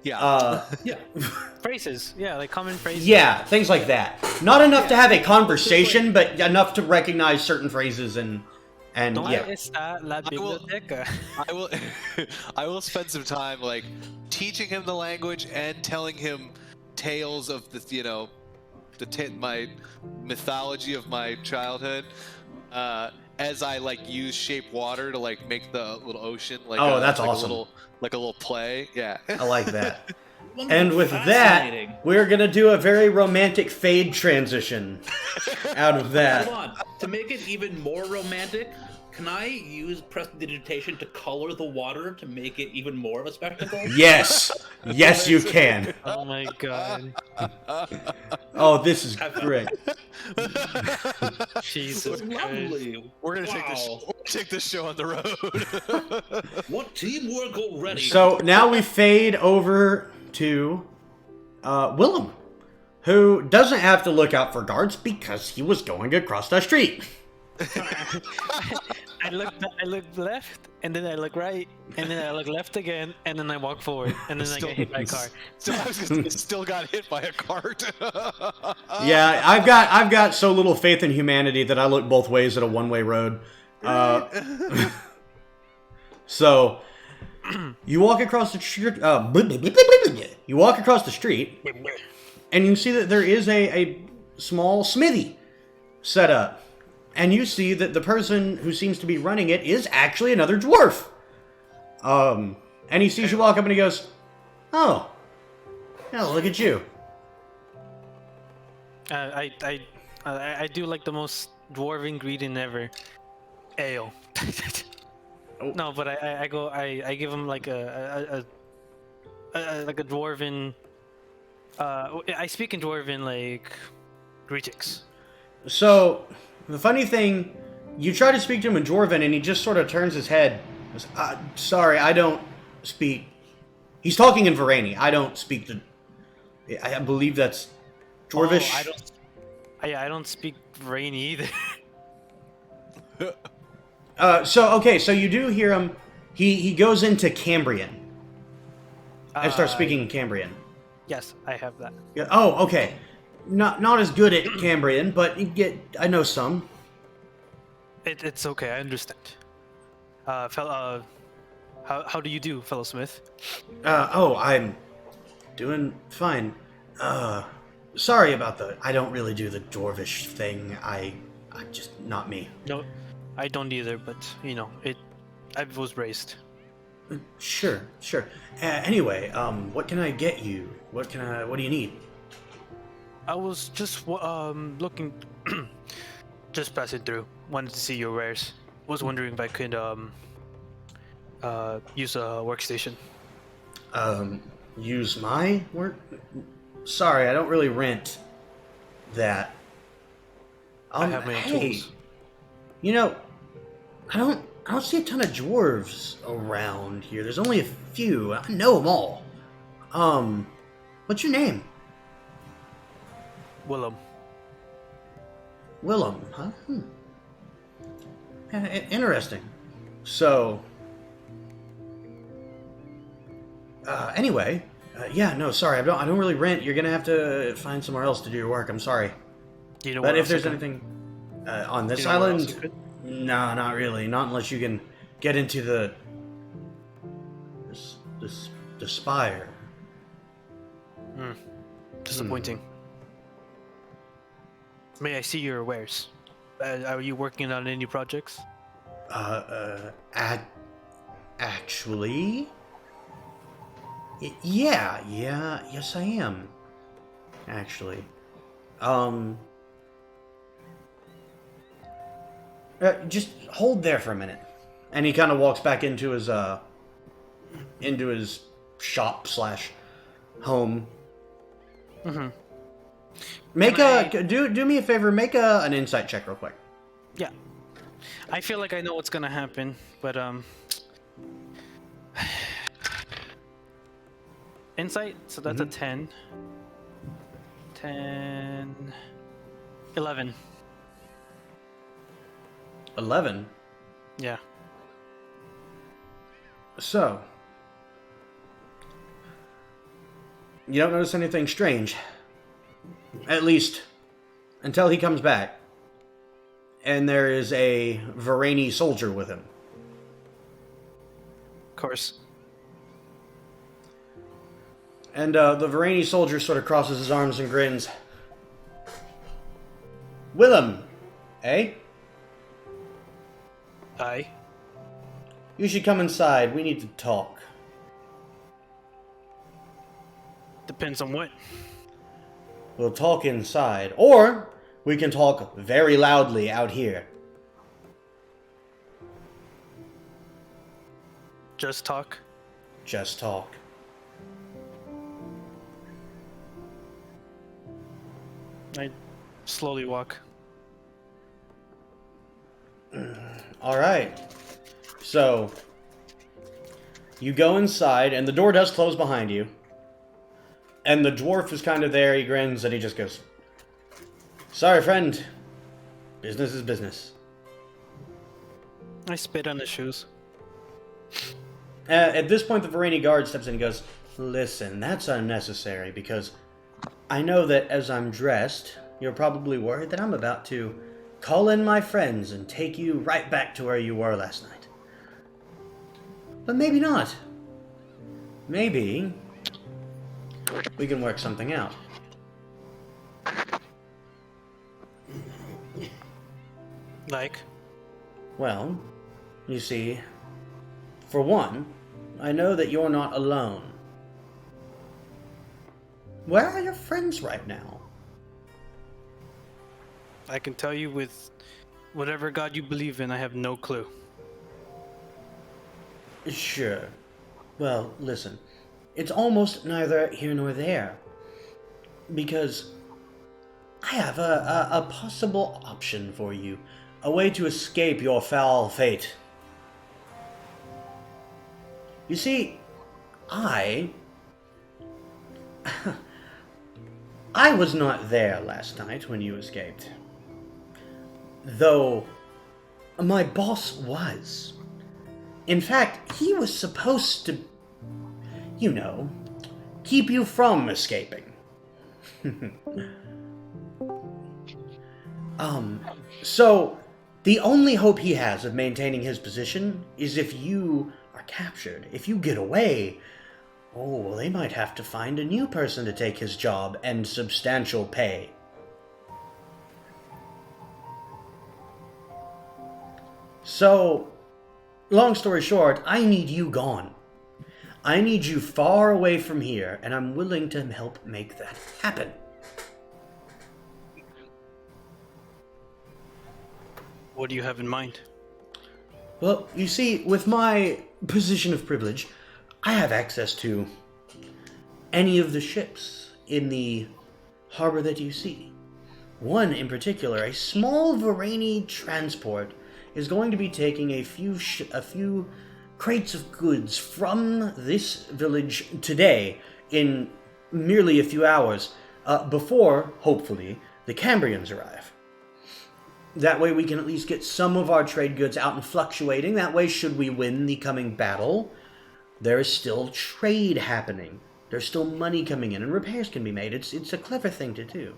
Yeah. Yeah. Phrases, yeah, like common phrases. Yeah, things like that. Not enough to have a conversation, but enough to recognize certain phrases and ¿Dónde yeah. está la will- biblioteca? I will I will spend some time like teaching him the language and telling him tales of the my mythology of my childhood as I like use shape water to like make the little ocean like That's like awesome. a little play. Yeah. I like that. Well, And with fascinating. that, we're gonna do a very romantic fade transition out of that. Hold on. To make it even more romantic, can I use prestidigitation to color the water to make it even more of a spectacle? Yes, yes, you can. Oh my god. Oh, this is great. Jesus Christ. Lovely. We're gonna take this show on the road. What teamwork already? So now we fade over to Willem, who doesn't have to look out for guards because he was going across the street. I look left, and then I look right, and then I look left again, and then I walk forward, and then I get hit by a car. Still got hit by a cart. Yeah, I've got so little faith in humanity that I look both ways at a one-way road. So you walk across the street. You walk across the street, and you see that there is a small smithy set up. And you see that the person who seems to be running it is actually another dwarf. And he sees you walk up and he goes, "Oh, yeah, look at you." I do like the most dwarven greeting ever. Ale. No, but I give him like a dwarven. I speak in dwarven like greetings. So the funny thing, you try to speak to him in Dwarven, and he just sort of turns his head. Goes, "Sorry, I don't speak." He's talking in Varani. I don't speak the. I believe that's Dwarvish. Oh, I don't speak Rainy either. So you do hear him. He goes into Cambrian and starts speaking in Cambrian. Yes, I have that. Yeah, oh, okay. Not as good at Cambrian, but I know some. It's okay. I understand. Fellow, how do you do, fellow Smith? I'm doing fine. Sorry about I don't really do the dwarvish thing. I just not me. No, I don't either. But I was raised. Sure. Anyway, what can I get you? What do you need? I was just looking, just passing through. Wanted to see your wares. Was wondering if I could use a workstation. Use my work? Sorry, I don't really rent that. I have my own hey, tools. I don't see a ton of dwarves around here. There's only a few. I know them all. What's your name? Willem. Willem, huh? Interesting. So, anyway, sorry, I don't really rent. You're gonna have to find somewhere else to do your work. I'm sorry. You know But what if else there's I could- anything on this you know what else island, I could? no, not really. Not unless you can get into the spire. Disappointing. May I see your wares? Are you working on any projects? Actually, yes, I am. Actually, just hold there for a minute, and he kind of walks back into his shop slash home. Mm-hmm. Make Can do me a favor. Make an insight check real quick. Yeah. I feel like I know what's gonna happen, but insight. So that's a 10. 10. 11. 11. Yeah. So, you don't notice anything strange. At least, until he comes back. And there is a Varani soldier with him. Of course. And the Varani soldier sort of crosses his arms and grins. Willem, eh? Aye. You should come inside. We need to talk. Depends on what. We'll talk inside. Or we can talk very loudly out here. Just talk. Just talk. I slowly walk. Alright. So, you go inside, and the door does close behind you. And the dwarf is kind of there, he grins, and he just goes, "Sorry, friend. Business is business." I spit on his shoes. At this point, the Varani guard steps in and goes, "Listen, that's unnecessary, because I know that as I'm dressed, you're probably worried that I'm about to call in my friends and take you right back to where you were last night. But maybe not. Maybe we can work something out." Like? Well, you see, for one, I know that you're not alone. Where are your friends right now? I can tell you with whatever god you believe in, I have no clue. Sure. Well, listen, it's almost neither here nor there. Because I have a possible option for you. A way to escape your foul fate. You see, I was not there last night when you escaped. Though my boss was. In fact, he was supposed to, you know, keep you from escaping. So, the only hope he has of maintaining his position is if you are captured. If you get away, oh, they might have to find a new person to take his job and substantial pay. So, long story short, I need you gone. I need you far away from here, and I'm willing to help make that happen. What do you have in mind? Well, you see, with my position of privilege, I have access to any of the ships in the harbor that you see. One in particular, a small Varani transport, is going to be taking a few crates of goods from this village today in merely a few hours, before, hopefully, the Cambrians arrive. That way we can at least get some of our trade goods out and fluctuating. That way, should we win the coming battle, there is still trade happening. There's still money coming in and repairs can be made. It's a clever thing to do.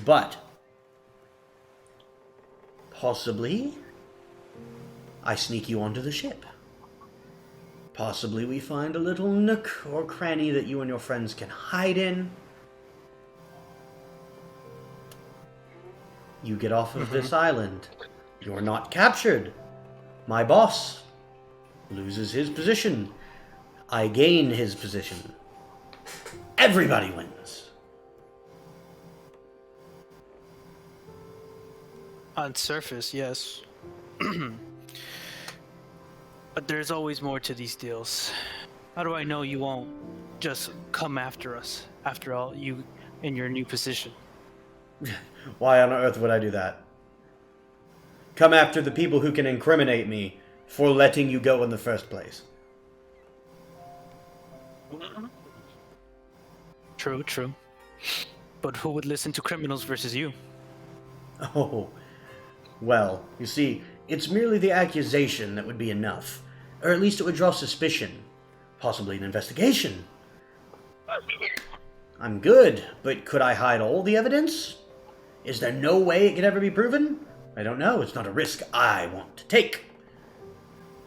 But possibly I sneak you onto the ship. Possibly we find a little nook or cranny that you and your friends can hide in. You get off of this island. You're not captured. My boss loses his position. I gain his position. Everybody wins. On surface, yes. But there's always more to these deals. How do I know you won't just come after us. After all, you in your new position. Why on earth would I do that? Come after the people who can incriminate me for letting you go in the first place. True, true. But who would listen to criminals versus you? Oh, well, you see, it's merely the accusation that would be enough. Or at least it would draw suspicion. Possibly an investigation. I'm good, but could I hide all the evidence? Is there no way it could ever be proven? I don't know. It's not a risk I want to take.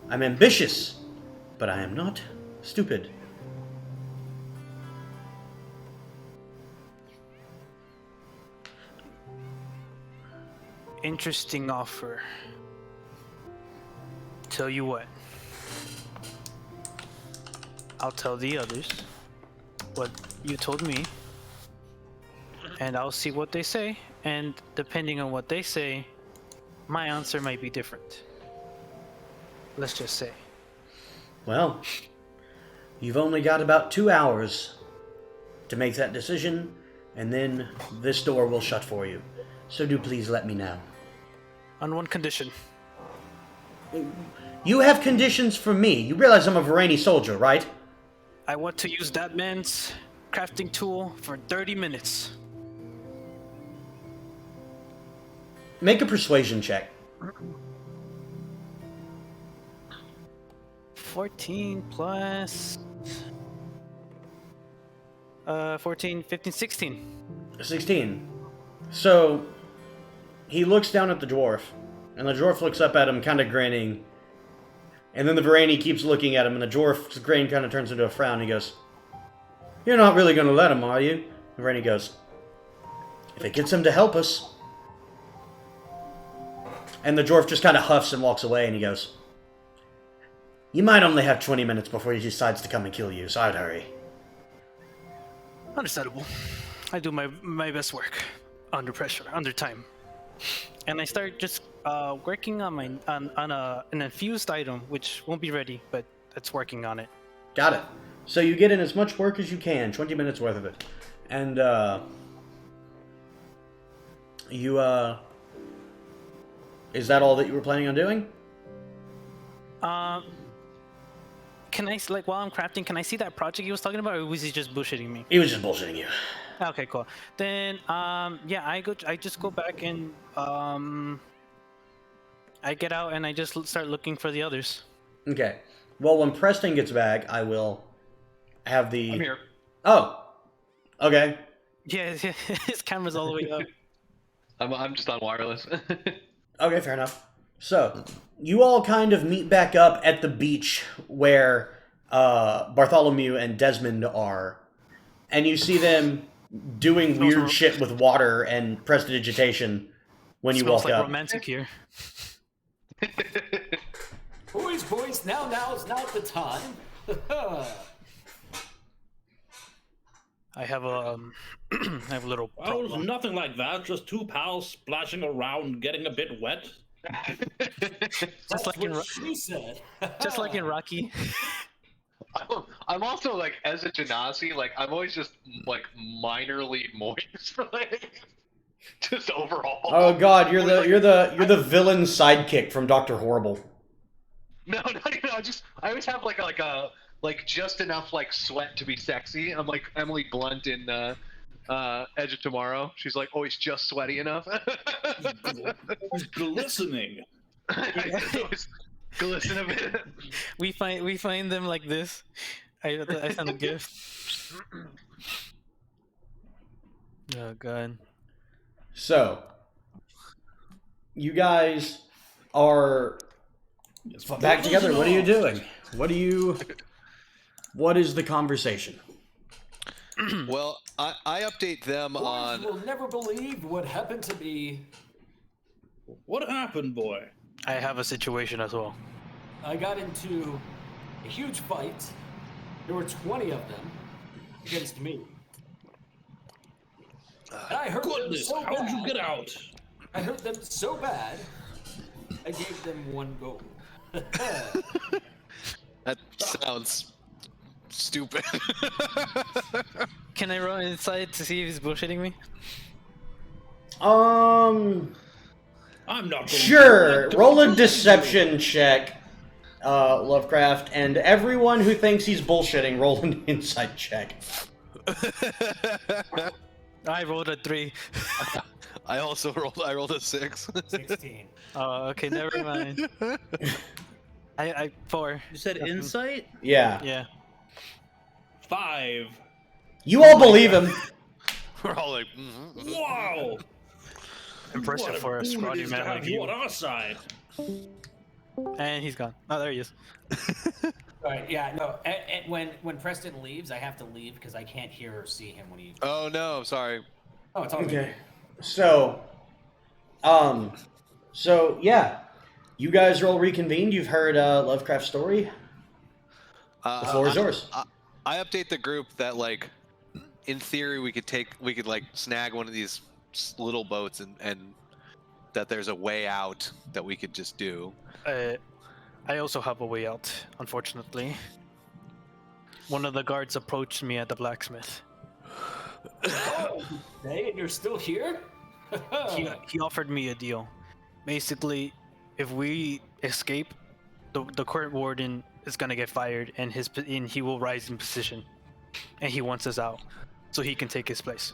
I'm ambitious, but I am not stupid. Interesting offer. Tell you what. I'll tell the others what you told me, and I'll see what they say, and depending on what they say, my answer might be different. Let's just say. Well, you've only got about 2 hours to make that decision, and then this door will shut for you. So do please let me know. On one condition. You have conditions for me. You realize I'm a Varani soldier, right? I want to use that man's crafting tool for 30 minutes. Make a persuasion check. 14 plus 14, 15, 16. 16. So, he looks down at the dwarf, and the dwarf looks up at him, kind of grinning. And then the Varani keeps looking at him, and the dwarf's grin kind of turns into a frown. He goes, "You're not really going to let him, are you?" The Varani goes, "If it gets him to help us." And the dwarf just kind of huffs and walks away, and he goes, "You might only have 20 minutes before he decides to come and kill you, so I'd hurry." Understandable. I do my best work under pressure, under time, and I start just working on an infused item, which won't be ready, but it's working on it. Got it. So you get in as much work as you can, 20 minutes worth of it, and you is that all that you were planning on doing? Can I, like, while I'm crafting, can I see that project he was talking about, or was he just bullshitting me? He was just bullshitting you. Okay, cool. Then, yeah, I just go back and, I get out and I just start looking for the others. Okay. Well, when Preston gets back, I will have the... I'm here. Oh. Okay. Yeah, his camera's all the way up. I'm just on wireless. Okay, fair enough. So, you all kind of meet back up at the beach where Bartholomew and Desmond are. And you see them doing weird shit with water and prestidigitation when you Smells walk like up. romantic here. Boys, now's not the time. I have a I have a little Oh, it was problem. nothing like that. Just two pals splashing around, getting a bit wet. Just like in what she said. just like in Rocky. I'm also like, as a genasi, like I'm always just like minorly moist, like just overall. Oh god, you're the villain sidekick from Dr. Horrible. No, I always have like a just enough like sweat to be sexy. I'm like Emily Blunt in Edge of Tomorrow. She's like always just sweaty enough. It's glistening. Always glisten a bit. We find them like this. I sent a gift. Oh god. So, you guys are back together. What are you doing? What is the conversation? Well, I update them Boys on. will never believe what happened to me. What happened, boy? I have a situation as well. I got into a huge fight. There were 20 of them against me. And I hurt them Goodness, so how'd you bad. get out? I hurt them so bad. I gave them one goal. That sounds stupid. Can I roll inside to see if he's bullshitting me? I'm not going Sure. to Roll a deception check, Lovecraft, and everyone who thinks he's bullshitting, roll an insight check. I rolled a 3. I rolled a 6. 16. Oh, okay, never mind. I 4. You said insight? Yeah. Yeah. 5. You all believe him. We're all like, Wow! Impressive What a for a boon it scrawny is to man have like you you. on our side. And he's gone. Oh, there he is. Right, yeah, no. When Preston leaves, I have to leave because I can't hear or see him when he. oh no, I'm sorry. Oh, it's all good. Okay. So yeah. You guys are all reconvened. You've heard Lovecraft's story. The floor is yours. I update the group that like, in theory, we could like snag one of these little boats and that there's a way out that we could just do. I also have a way out, unfortunately. One of the guards approached me at the blacksmith. Oh, hey, and you're still here? He offered me a deal. Basically, if we escape, the current warden is gonna get fired, and he will rise in position, and he wants us out, so he can take his place.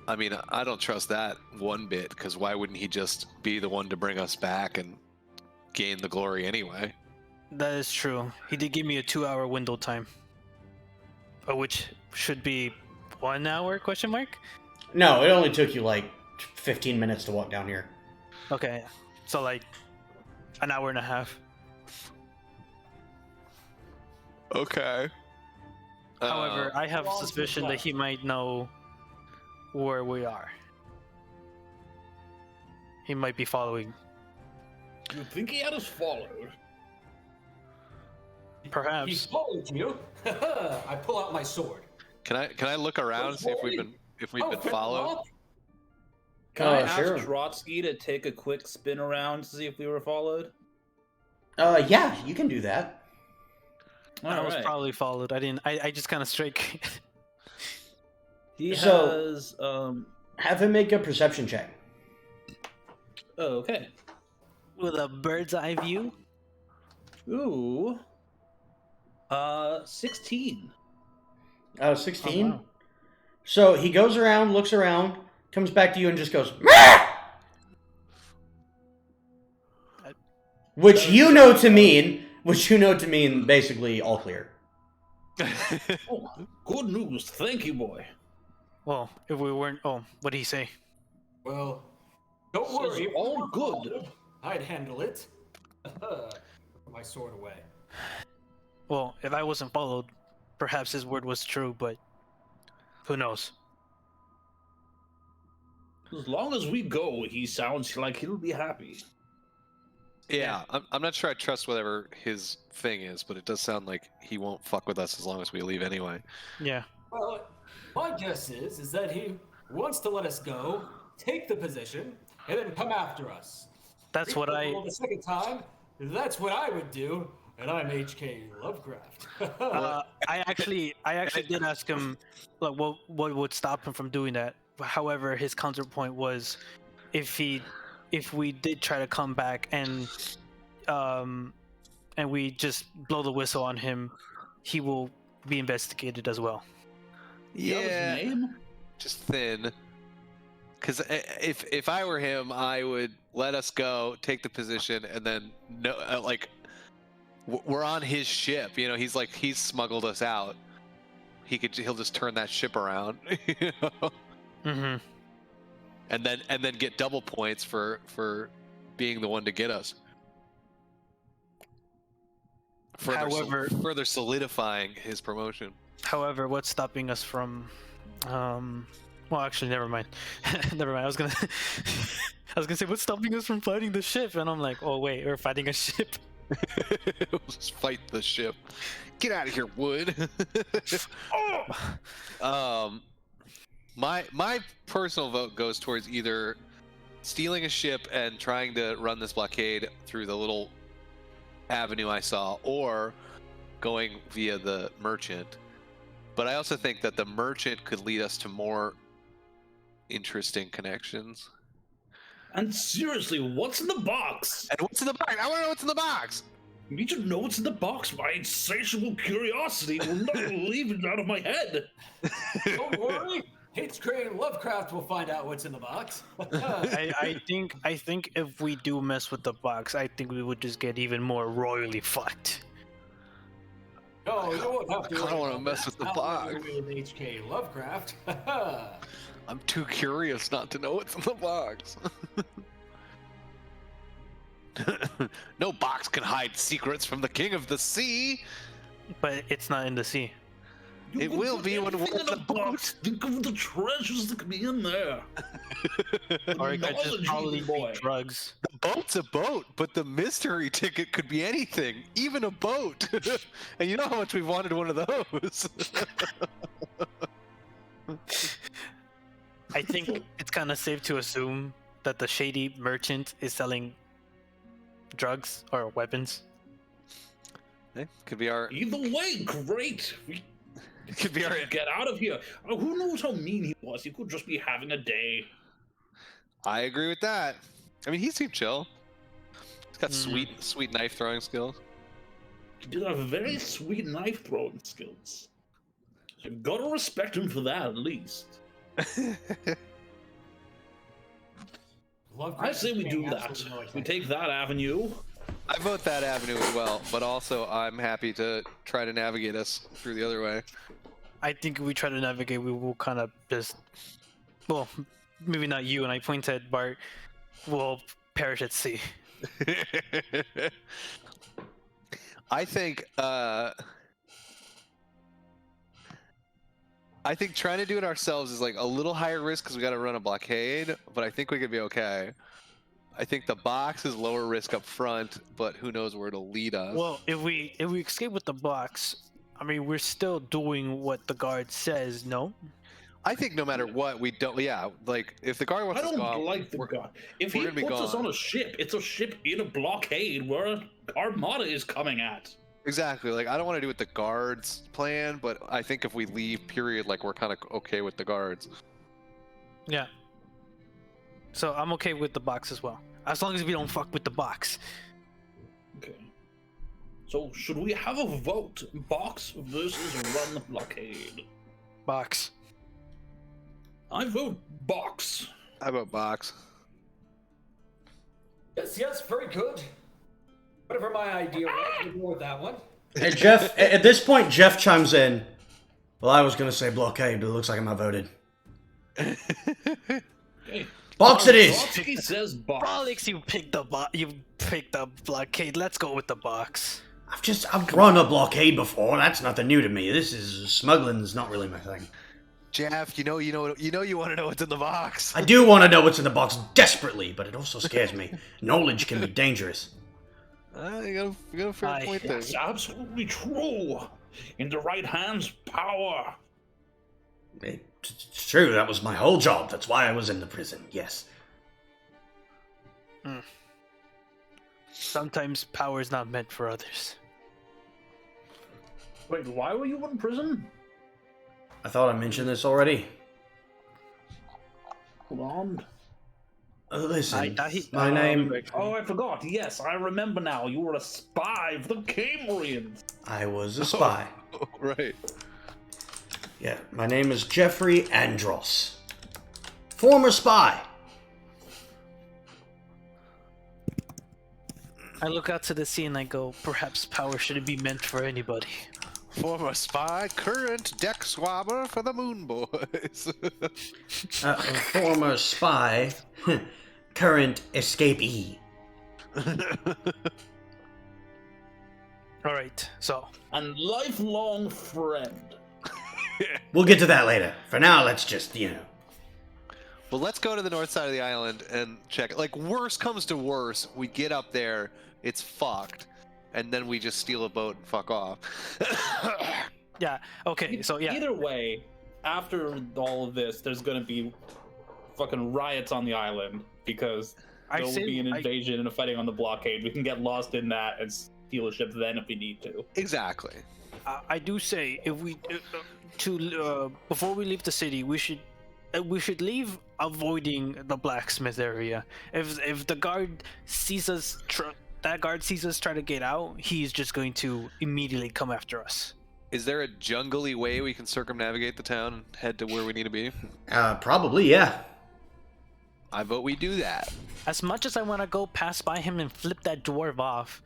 I mean, I don't trust that one bit, because why wouldn't he just be the one to bring us back and gain the glory anyway? That is true. He did give me a 2-hour window time, which should be 1 hour? Question mark. No, it only took you like 15 minutes to walk down here. Okay, so like an hour and a half. Okay. However, I have Well, suspicion yeah. that he might know where we are. He might be following. You think he had us followed? He Perhaps. followed you. I pull out my sword. Can I look around and see if we've been followed? Can I sure. ask Trotsky to take a quick spin around to see if we were followed? Yeah, you can do that. I was Alright. probably followed. I just kind of straight. He So- has Have him make a perception check. oh, okay. With a bird's eye view. Ooh. 16. 16. Oh, wow. So he goes around, looks around, comes back to you, and just goes, "Meh!" Which you know to mean basically all clear. Oh, good news. Thank you, boy. Well, if we weren't. Oh, what did he say? Well, don't Says worry. if we all were good. followed, I'd handle it. Put my sword away. Well, if I wasn't followed, perhaps his word was true, but who knows? As long as we go, he sounds like he'll be happy. Yeah, I'm not sure I trust whatever his thing is, but it does sound like he won't fuck with us as long as we leave anyway. Yeah. Well, my guess is that he wants to let us go, take the position, and then come after us. That's If what we I. roll the second time. That's what I would do, and I'm H.K. Lovecraft. I actually did ask him, like, what would stop him from doing that. However, his counterpoint was, if we did try to come back and we just blow the whistle on him, he will be investigated as well. You know his name? Just thin. Because if I were him, I would let us go, take the position, and then we're on his ship. You know, he's smuggled us out. He'll just turn that ship around. You know? Mm-hmm. And then get double points for being the one to get us. Further solidifying his promotion. However, what's stopping us from? Well, actually, never mind. Never mind. I was gonna say, what's stopping us from fighting the ship? And I'm like, oh wait, we're fighting a ship. Let's fight the ship. Get out of here, Wood. My personal vote goes towards either stealing a ship and trying to run this blockade through the little avenue I saw, or going via the merchant. But I also think that the merchant could lead us to more interesting connections. And seriously, what's in the box? And what's in the box? I want to know what's in the box. I need to know what's in the box. My insatiable curiosity will never leave it out of my head. Don't worry. H.K. Lovecraft will find out what's in the box. I think if we do mess with the box, I think we would just get even more royally fucked. No, you won't have to. I don't want to mess with the box. With H.K. Lovecraft. I'm too curious not to know what's in the box. No box can hide secrets from the king of the sea. But it's not in the sea. It will be when we're in the box. Think of the treasures that could be in there. Or it could just Knowledge, probably boy. be drugs. The boat's a boat, but the mystery ticket could be anything, even a boat. And you know how much we've wanted one of those. I think it's kind of safe to assume that the shady merchant is selling drugs or weapons. Could be our. Either way, great. It could be our. Get out of here. Oh, who knows how mean he was? He could just be having a day. I agree with that. I mean, he seemed chill. He's got sweet knife throwing skills. He did have very sweet knife throwing skills. You gotta respect him for that, at least. I say we do that. We take that avenue. I vote that avenue as well, but also I'm happy to try to navigate us through the other way. I think if we try to navigate, we will kind of just, well, maybe not you, and I point at Bart, will perish at sea. I think trying to do it ourselves is like a little higher risk because we got to run a blockade, but I think we could be okay. I think the box is lower risk up front, but who knows where it'll lead us. Well, if we escape with the box, I mean, we're still doing what the guard says, no? I think no matter what, we don't. Yeah, like if the guard wants I us don't gone, like the guard. If we're he gonna be puts us gone. on a ship, it's a ship in a blockade where an armada is coming at. Exactly. Like I don't want to do what the guards plan, but I think if we leave, period, like we're kind of okay with the guards. Yeah. So I'm okay with the box as well, as long as we don't fuck with the box. Okay. So should we have a vote? Box versus run the blockade. Box. I vote box. How about box? Yes, very good. Whatever my idea was, we'll go with that one. Hey, Jeff, at this point, Jeff chimes in. Well, I was going to say blockade, but it looks like I'm outvoted. Okay. Box it is! Trotsky says box. Alex, you picked the blockade. Let's go with the box. I've run a blockade before. That's nothing new to me. This is smuggling's not really my thing. Jeff, you want to know what's in the box. I do want to know what's in the box desperately, but it also scares me. Knowledge can be dangerous. You got a fair point there. That's absolutely true. In the right hands, power. It's true. That was my whole job. That's why I was in the prison. Yes. Sometimes power is not meant for others. Wait, why were you in prison? I thought I mentioned this already. Hold on. Listen, my name... Oh, I forgot. Yes, I remember now. You were a spy for the Cambrians. I was a spy. Oh, right. Yeah, my name is Jeffrey Andros. Former spy. I look out to the sea and I go, perhaps power shouldn't be meant for anybody. Former spy, current deck swabber for the Moon Boys. Former spy, current escapee. Alright, so. And lifelong friend. We'll get to that later. For now, let's just, Well, let's go to the north side of the island and check it. Like, worst comes to worst, we get up there, it's fucked, and then we just steal a boat and fuck off. Yeah, okay, so yeah. Either way, after all of this, there's gonna be fucking riots on the island because there will be an invasion and a fighting on the blockade. We can get lost in that and steal a ship then if we need to. Exactly. I do say, if we before we leave the city, we should leave avoiding the blacksmith area. If the guard sees us, that guard sees us try to get out, he's just going to immediately come after us. Is there a jungly way we can circumnavigate the town and head to where we need to be? Probably, yeah. I vote we do that. As much as I want to go pass by him and flip that dwarf off,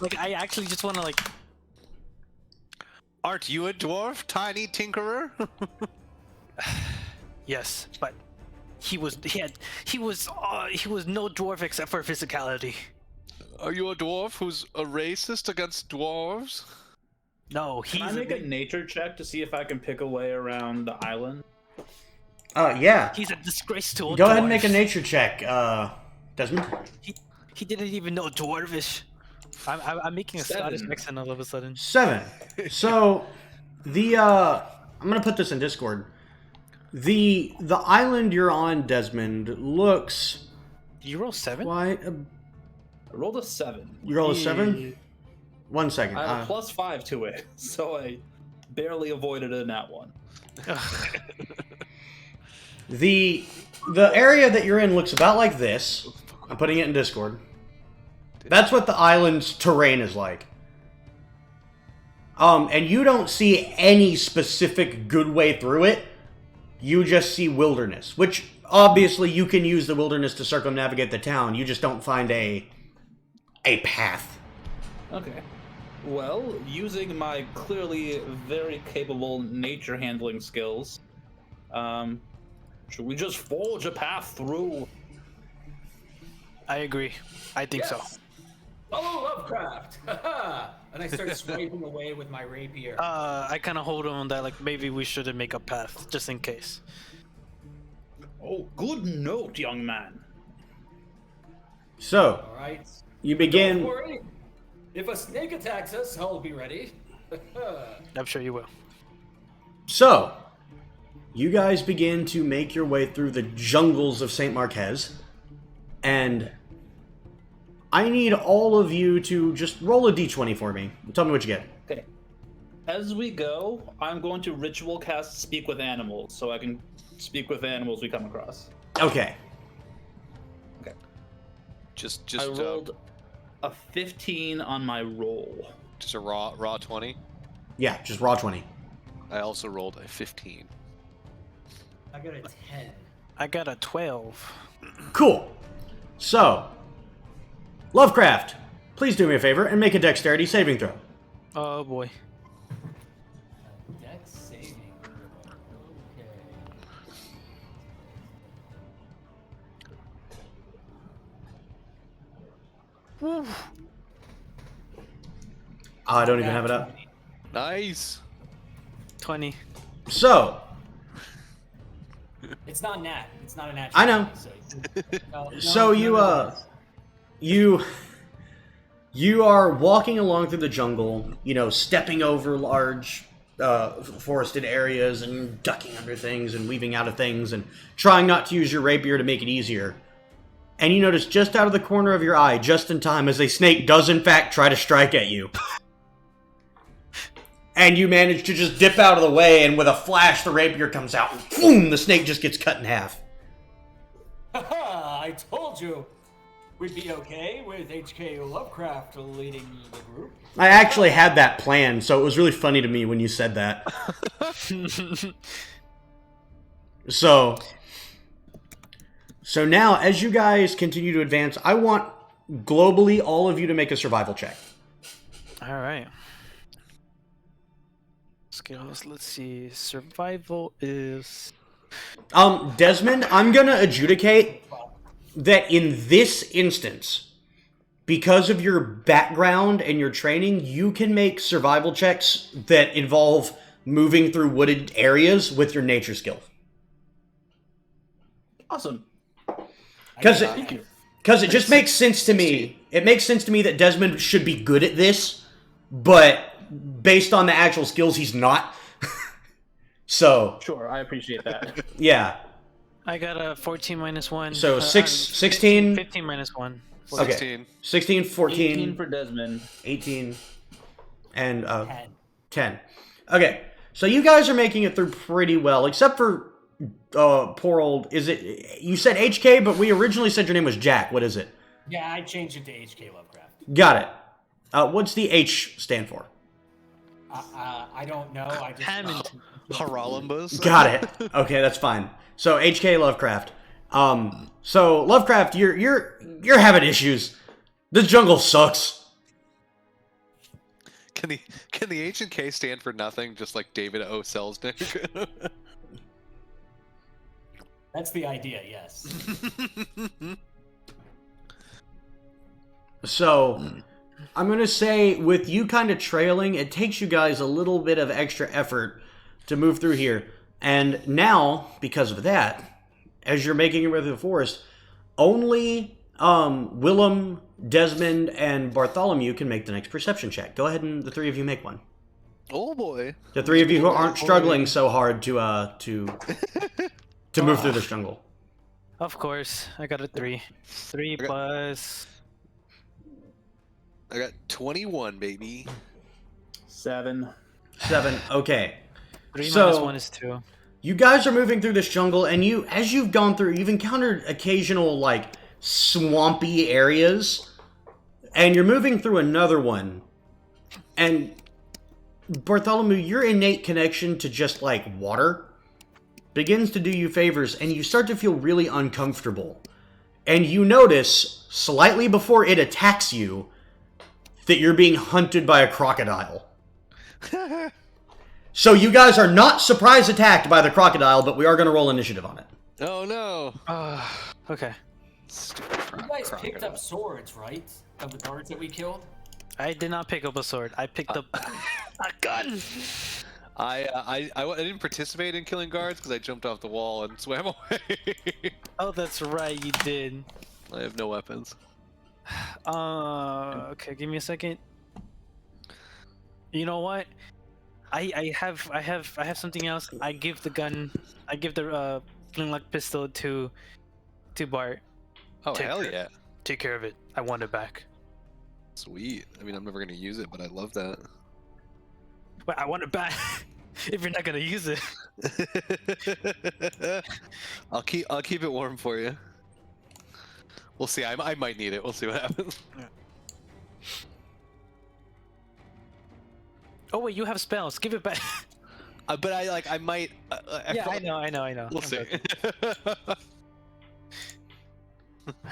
like I actually just want to like. Aren't you a dwarf, tiny tinkerer? Yes, but he was no dwarf except for physicality. Are you a dwarf who's a racist against dwarves? No, Can he's I make a nature check to see if I can pick a way around the island? Yeah. he's a disgrace to all Go ahead and make a dwarves. nature check, Desmond. He didn't even know dwarvish. I'm making a Scottish 7. accent all of a sudden. 7. So, I'm gonna put this in Discord. The island you're on, Desmond, looks Did you roll 7? quite. I rolled a 7. You roll a 7? 1 second. I have a +5 to it, so I barely avoided a nat 1. The area that you're in looks about like this. I'm putting it in Discord. That's what the island's terrain is like. And you don't see any specific good way through it. You just see wilderness, which obviously you can use the wilderness to circumnavigate the town. You just don't find a path. Okay. Well, using my clearly very capable nature handling skills, should we just forge a path through? I agree. I think so. Follow Lovecraft! And I start swiping away with my rapier. I kind of hold on that, like, maybe we shouldn't make a path, just in case. Oh, good note, young man. So, Alright. you Don't begin. worry. If a snake attacks us, I'll be ready. I'm sure you will. So, you guys begin to make your way through the jungles of St. Marquez, and I need all of you to just roll a d20 for me. Tell me what you get. Okay. As we go, I'm going to ritual cast Speak with Animals, so I can speak with animals we come across. Okay. Okay. Just I rolled a 15 on my roll. just a raw 20. Yeah, just raw 20. I also rolled a 15. I got a 10. I got a 12. Cool. So, Lovecraft, please do me a favor and make a dexterity saving throw. Oh boy. Dex saving. Okay. I don't even have it up. Nice. 20. So, It's not nat. It's not a natural. I know. 20, no, So you are walking along through the jungle, stepping over large forested areas and ducking under things and weaving out of things and trying not to use your rapier to make it easier. And you notice just out of the corner of your eye, just in time, as a snake does in fact try to strike at you. And you manage to just dip out of the way, and with a flash, the rapier comes out, and boom, the snake just gets cut in half. Haha! I told you we'd be okay with H.K. Lovecraft leading the group. I actually had that planned, so it was really funny to me when you said that. So now, as you guys continue to advance, I want globally all of you to make a survival check. All right. Skills. Let's see. Survival is. Desmond, I'm gonna adjudicate that in this instance, because of your background and your training, you can make survival checks that involve moving through wooded areas with your nature skill. Awesome. Because it just makes sense to me. It makes sense to me that Desmond should be good at this, but based on the actual skills, he's not. So, Sure, I appreciate that. yeah. I got a 14 minus 1. So 16? 15 minus 1. Okay. 16. 16, 14, 18 for Desmond. 18, and 10. Okay, so you guys are making it through pretty well, except for poor old. Is it? You said HK, but we originally said your name was Jack. What is it? Yeah, I changed it to HK Lovecraft. Got it. What's the H stand for? I don't know. I just Hammond. Haralimbas. Got it. Okay, that's fine. So HK Lovecraft. So Lovecraft, you're having issues. This jungle sucks. Can the H and K stand for nothing, just like David O. Selznick? That's the idea. Yes. So I'm gonna say, with you kind of trailing, it takes you guys a little bit of extra effort to move through here. And now, because of that, as you're making your way through the forest, only Willem, Desmond, and Bartholomew can make the next perception check. Go ahead and the three of you make one. Oh boy. The three of you who aren't struggling so hard to move through this jungle. Of course, I got a 3. 3 plus. I got 21, baby. 7. 7. Okay. 3 So- minus 1 is 2. You guys are moving through this jungle, and as you've gone through, you've encountered occasional, like, swampy areas, and you're moving through another one, and Bartholomew, your innate connection to just, like, water begins to do you favors, and you start to feel really uncomfortable. And you notice, slightly before it attacks you, that you're being hunted by a crocodile. So you guys are not surprise attacked by the crocodile, but we are going to roll initiative on it. Oh no. Okay. You guys picked up swords, right? Of the guards that we killed. I did not pick up a sword. I picked up a gun. I didn't participate in killing guards because I jumped off the wall and swam away. Oh, that's right, you did. I have no weapons. Okay, give me a second. You know what? I have something else. I give the gun. I give the flintlock pistol to Bart. Oh hell yeah! Take care of it. I want it back. Sweet. I mean, I'm never gonna use it, but I love that. But I want it back. If you're not gonna use it. I'll keep it warm for you. We'll see. I might need it. We'll see what happens. Oh wait, you have spells. Give it back. But I might. Yeah, I know. We'll I'm see. good.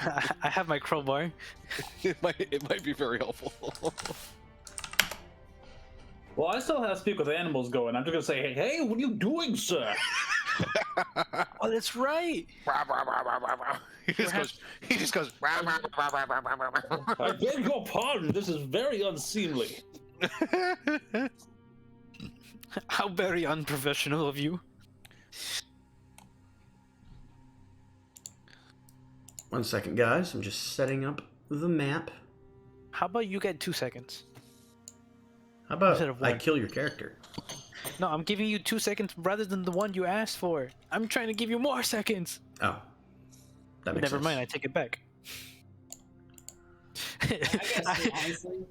I have my crowbar. it might be very helpful. Well, I still have speak with animals going. I'm just gonna say, hey, what are you doing, sir? Oh, that's right. He just goes. I beg your pardon. This is very unseemly. How very unprofessional of you. One second, guys. I'm just setting up the map. How about you get 2 seconds? How about Instead of I one. kill your character? No, I'm giving you 2 seconds rather than the one you asked for. I'm trying to give you more seconds. Oh. That makes Never sense. mind, I take it back. I guess honestly,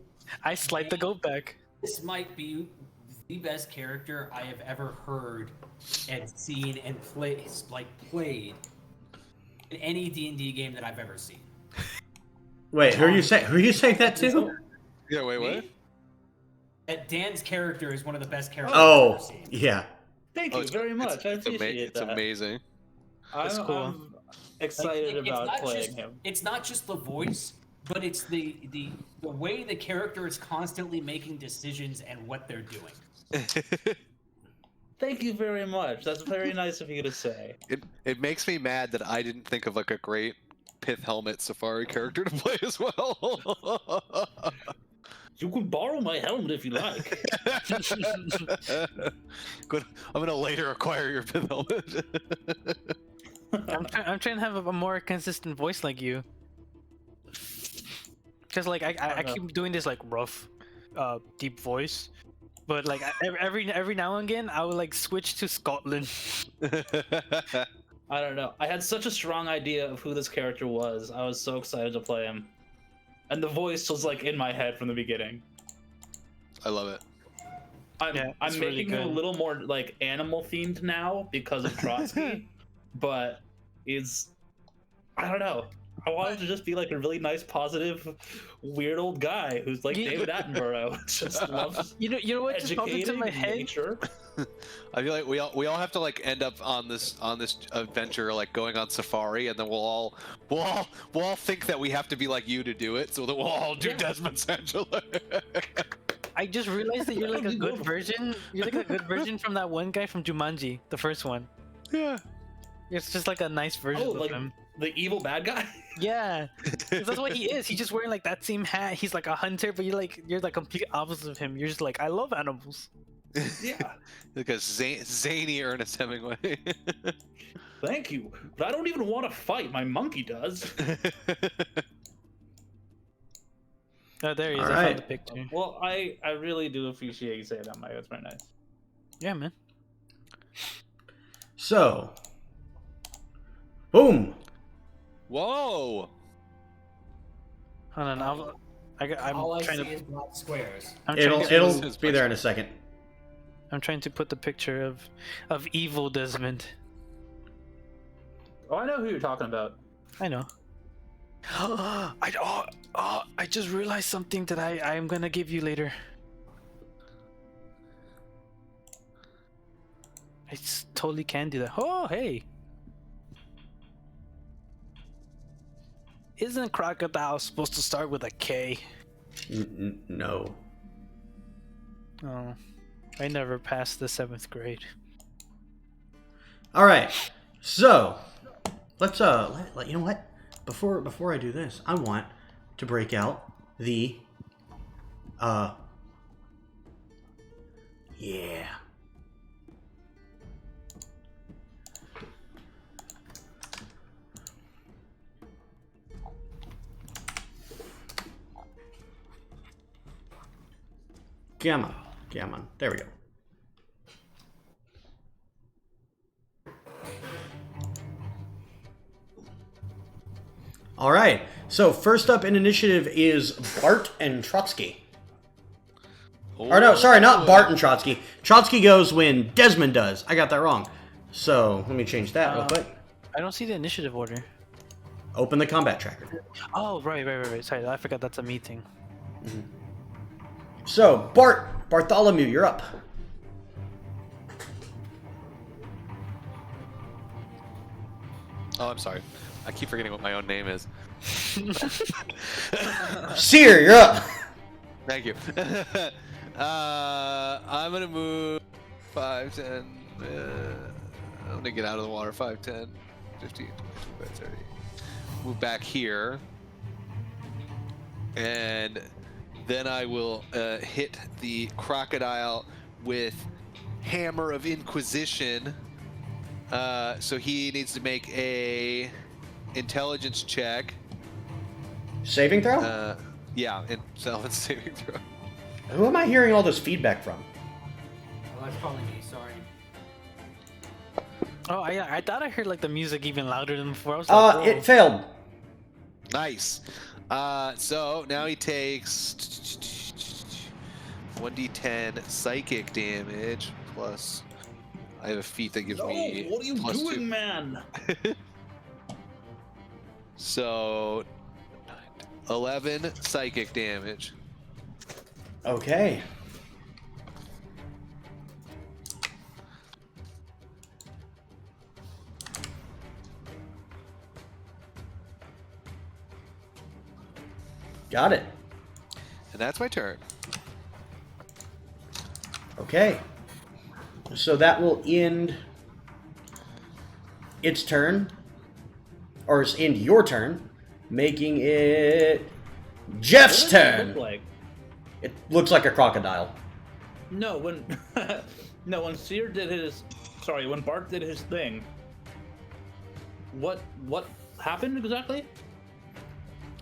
I slide the goat back. this might be the best character I have ever heard and seen and played in any D&D game that I've ever seen. Wait, who are you saying that to? Yeah. Wait. What? Me? That Dan's character is one of the best characters Oh, I've ever seen. yeah. Thank you very much. I appreciate It's that. amazing. That's cool. I'm excited Like, about not playing just, him. It's not just the voice, but it's the way the character is constantly making decisions and what they're doing. Thank you very much. That's very nice of you to say. It makes me mad that I didn't think of like a great pith helmet safari character to play as well. You can borrow my helmet if you like. Good. I'm gonna later acquire your pith helmet. I'm trying to have a more consistent voice like you. Because like I keep doing this like rough, deep voice, but like every now and again I would like switch to Scotland. I don't know. I had such a strong idea of who this character was. I was so excited to play him. And the voice was like in my head from the beginning. I love it. I'm, Yeah, I'm it's really making him a good. little more like animal themed now because of Trotsky, but I don't know. I want him to just be like a really nice, positive, weird old guy who's like Yeah. David Attenborough, just loves You know what just popped into educating my head? nature. I feel like we all have to like end up on this adventure, like going on safari, and then we'll all think that we have to be like you to do it, so that we'll all do Yeah. Desmond Sangela. I just realized that you're like a That'd be good cool. version. You're like a good version from that one guy from Jumanji, the first one. Yeah. It's just like a nice version Oh, of like him. the evil bad guy. Yeah, 'cause that's what he is. He's just wearing like that same hat. He's like a hunter, but you're like complete opposite of him. You're just like, I love animals. Yeah. Like a zany Ernest Hemingway. Thank you, but I don't even want to fight. My monkey does. Oh, there he is. All I right. found the picture. Well, I really do appreciate you saying that, Mike. That's very nice. Yeah, man. So, boom. Whoa! Hold on. I'm All I trying see to. is black squares. I'm trying to. It'll his be there in a second. I'm trying to put the picture of evil Desmond. Oh, I know who you're talking about. I know. I just realized something that I'm gonna give you later. Totally can do that. Oh, hey. Isn't crocodile supposed to start with a K? No. Oh, I never passed the 7th grade. All right. So, let's you know what? Before I do this, I want to break out the yeah. Come on. There we go. All right. So first up in initiative is Bart and Trotsky. Or no, sorry, not Bart and Trotsky. Trotsky goes when Desmond does. I got that wrong. So let me change that real quick. I don't see the initiative order. Open the combat tracker. Oh, right. Sorry, I forgot that's a meeting. So Bartholomew, you're up. Oh, I'm sorry. I keep forgetting what my own name is. Seer, you're up. Thank you. I'm gonna move 5, 10. I'm gonna get out of the water. 5, 10, 15, 20, 30. Move back here. And then I will hit the crocodile with Hammer of Inquisition. So he needs to make a intelligence check. Saving throw? Yeah, intelligence saving throw. Who am I hearing all this feedback from? Oh, that's probably me. Sorry. Oh, I thought I heard like the music even louder than before. I was like, whoa. It failed. Nice. So now he takes 1d10 psychic damage plus. I have a feat that gives me. What are you plus doing, 2. man? So 11 psychic damage. Okay. Got it. And that's my turn. Okay. So that will end its turn, or end your turn, making it Jeff's What does it turn. look like? It looks like a crocodile. No, when when Seer did his, when Bart did his thing. What happened exactly?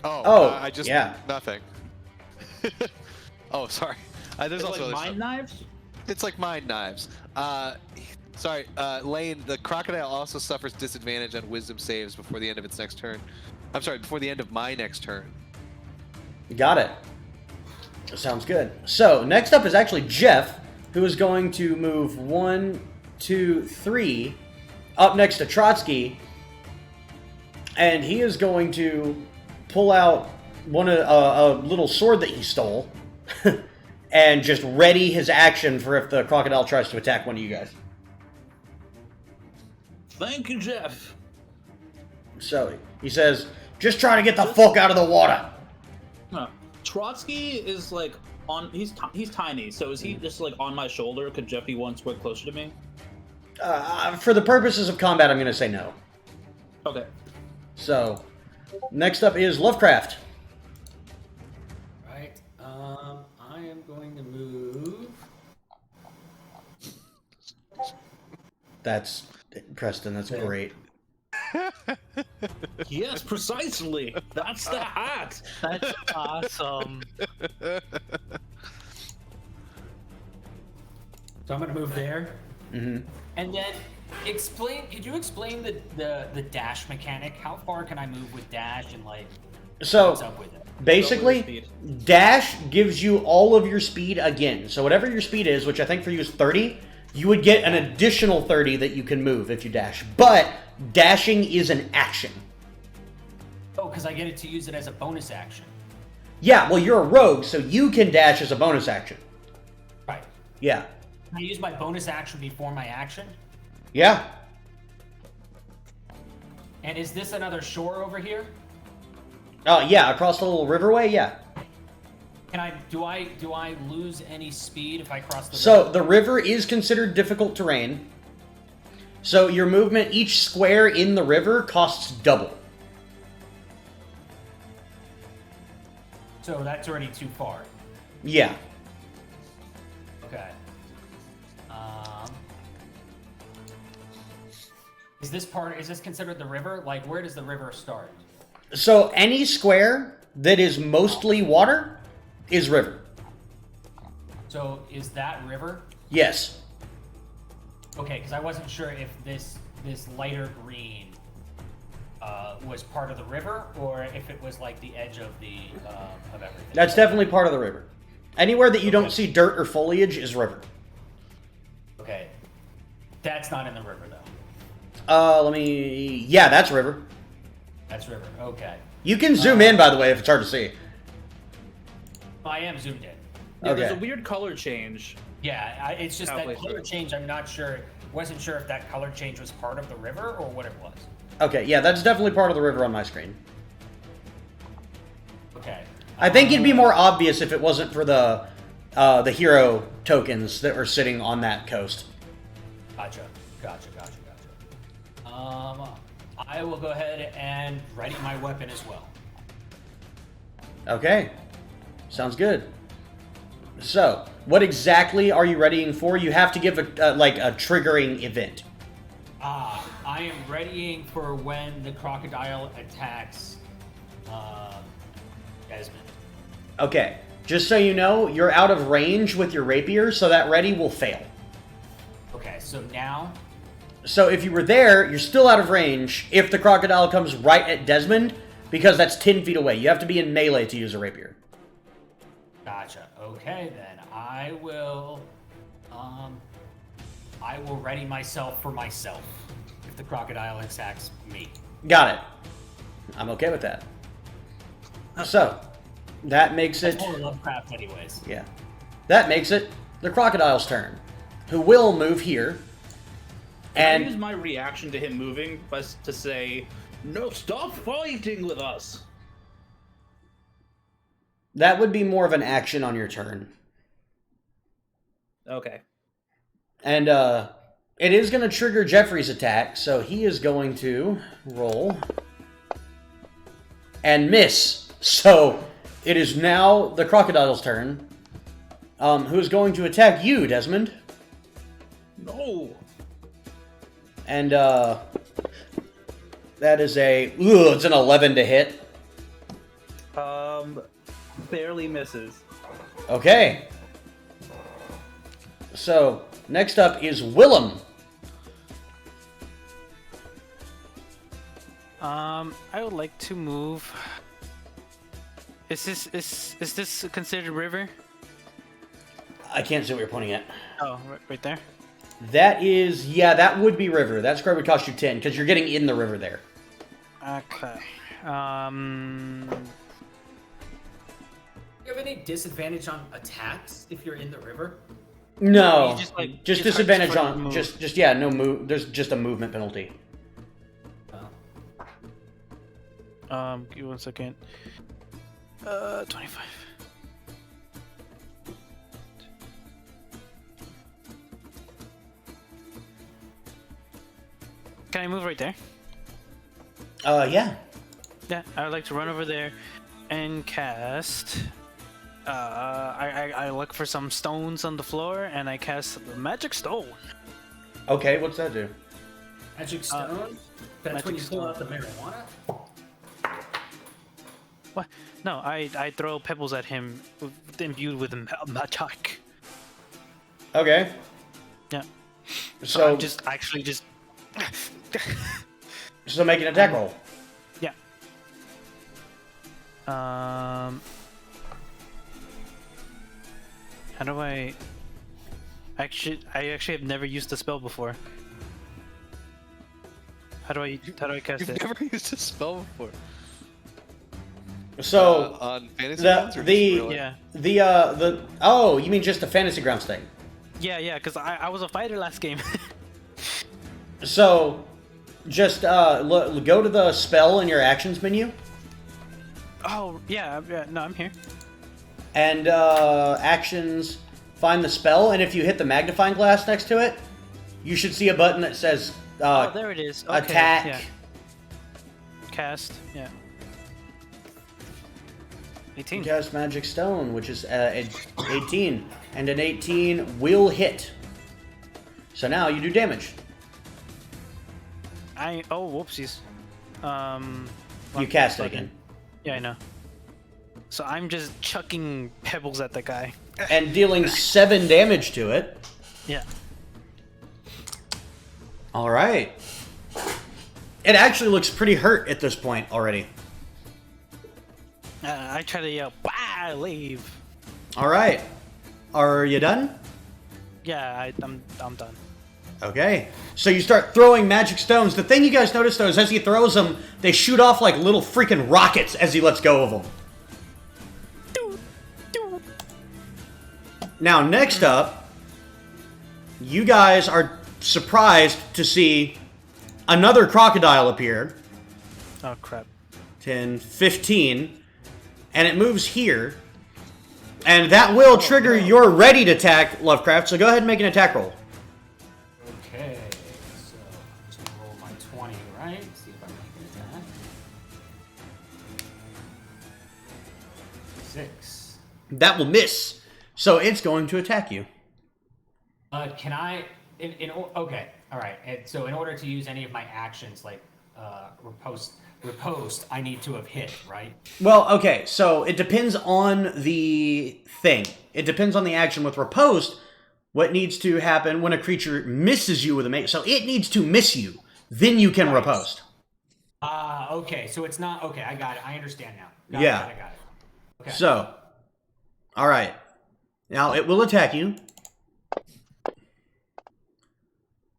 Oh, I just yeah. nothing. Oh, sorry. There's It's also like other mind knives. It's like mind knives. Sorry, Lane. The crocodile also suffers disadvantage on wisdom saves before the end of its next turn. I'm sorry, before the end of my next turn. Got it. Sounds good. So next up is actually Jeff, who is going to move 1, 2, 3 up next to Trotsky, and he is going to pull out a little sword that he stole and just ready his action for if the crocodile tries to attack one of you guys. Thank you, Jeff. So he says, just try to get the fuck out of the water. Trotsky is like on. He's tiny, so is he just like on my shoulder? Could Jeff be one square closer to me? For the purposes of combat, I'm going to say no. Okay. So, next up is Lovecraft. Right. I am going to move. That's Preston. That's great. Yes, precisely. That's the hat. That's awesome. So I'm gonna move there. Mm-hmm. And then could you explain the dash mechanic? How far can I move with dash and like So, what's up with it? basically, dash gives you all of your speed again. So whatever your speed is, which I think for you is 30, you would get an additional 30 that you can move if you dash. But dashing is an action. Oh, because I get it to use it as a bonus action. Yeah, well, you're a rogue, so you can dash as a bonus action. Right. Yeah. Can I use my bonus action before my action? Yeah. And is this another shore over here? Oh, yeah, across the little riverway, yeah. Do I lose any speed if I cross the So river? the river is considered difficult terrain. So your movement, each square in the river costs double. So that's already too far. Yeah. Okay. Is this considered the river? Like, where does the river start? So any square that is mostly water is river. So is that river? Yes. Okay, because I wasn't sure if this lighter green was part of the river or if it was like the edge of everything. That's definitely part of the river. Anywhere that you don't see dirt or foliage is river. Okay. That's not in the river though. Yeah, that's river. That's river. Okay. You can zoom in, by the way, if it's hard to see. I am zoomed in. Yeah, there's Okay. a weird color change. Yeah, it's just Halfway that color through. change. I'm not sure. Wasn't sure if that color change was part of the river or what it was. Okay, yeah, that's definitely part of the river on my screen. Okay. I think it'd be more obvious if it wasn't for the hero tokens that were sitting on that coast. Gotcha. I will go ahead and ready my weapon as well. Okay, sounds good. So, what exactly are you readying for? You have to give a triggering event. I am readying for when the crocodile attacks Desmond. Okay, just so you know, you're out of range with your rapier, so that ready will fail. Okay, so now. So if you were there, you're still out of range if the crocodile comes right at Desmond, because that's 10 feet away. You have to be in melee to use a rapier. Gotcha. Okay, then I will ready myself for myself if the crocodile attacks me. Got it. I'm okay with that. So, that makes it... It's more Lovecraft anyways. Yeah. That makes it the crocodile's turn, who will move here. Can I use And my reaction to him moving to say, "No, stop fighting with us"? that would be more of an action on your turn. Okay. And it is going to trigger Jeffrey's attack, so he is going to roll and miss. So it is now the crocodile's turn, who is going to attack you, Desmond. No. And that is it's an 11 to hit. Barely misses. Okay. So, next up is Willem. I would like to move. Is this considered river? I can't see what you're pointing at. Oh, right there. That is, yeah, that would be river. That square would cost you 10 because you're getting in the river there. Okay. You have any disadvantage on attacks if you're in the river? No, you just, like, just it's hard disadvantage for on move. just yeah, no move. There's just a movement penalty. Give me 1 second. 25. Can I move right there? Yeah. Yeah, I would like to run over there and cast. I look for some stones on the floor and I cast the magic stone. Okay, what's that do? Magic stone? That's magic when you pull stone. out the marijuana? What? No, I throw pebbles at him imbued with magic. Okay. Yeah. So I'm just actually just. so make an attack roll. Yeah. How do I actually have never used the spell before. How do I cast You've it? never used a spell before. So On fantasy the- grounds or just the- real life? Yeah. the oh, you mean just the fantasy grounds thing? Yeah, because I was a fighter last game. So just go to the spell in your actions menu Oh, yeah, no, I'm here. and actions, find the spell, and if you hit the magnifying glass next to it, you should see a button that says Oh, there it is. Okay, attack. Yeah. Cast, yeah. 18. Cast magic stone, which is 18, and an 18 will hit. So now you do damage. Oh, whoopsies. You cast it again. Yeah, I know. So I'm just chucking pebbles at the guy. And dealing 7 damage to it. Yeah. All right. It actually looks pretty hurt at this point already. I try to yell, "Bah, leave!" All right. Are you done? Yeah, I'm done. Okay. So you start throwing magic stones. The thing you guys notice though is as he throws them, they shoot off like little freaking rockets as he lets go of them. Now, next up, you guys are surprised to see another crocodile appear. Oh crap! 10, 15, and it moves here. And that will trigger your ready to attack, Lovecraft, so go ahead and make an attack roll. Okay, so I'm just gonna roll my 20, right? See if I make an attack. 6. That will miss, so it's going to attack you. Can I? Okay, all right. So in order to use any of my actions, like riposte, I need to have hit, right? Well, okay, so it depends on the thing. It depends on the action. With riposte, what needs to happen when a creature misses you with a mate? So it needs to miss you, then you can riposte. Okay. So it's not okay. I got it. I understand now. I got it. Okay. So, all right. Now it will attack you.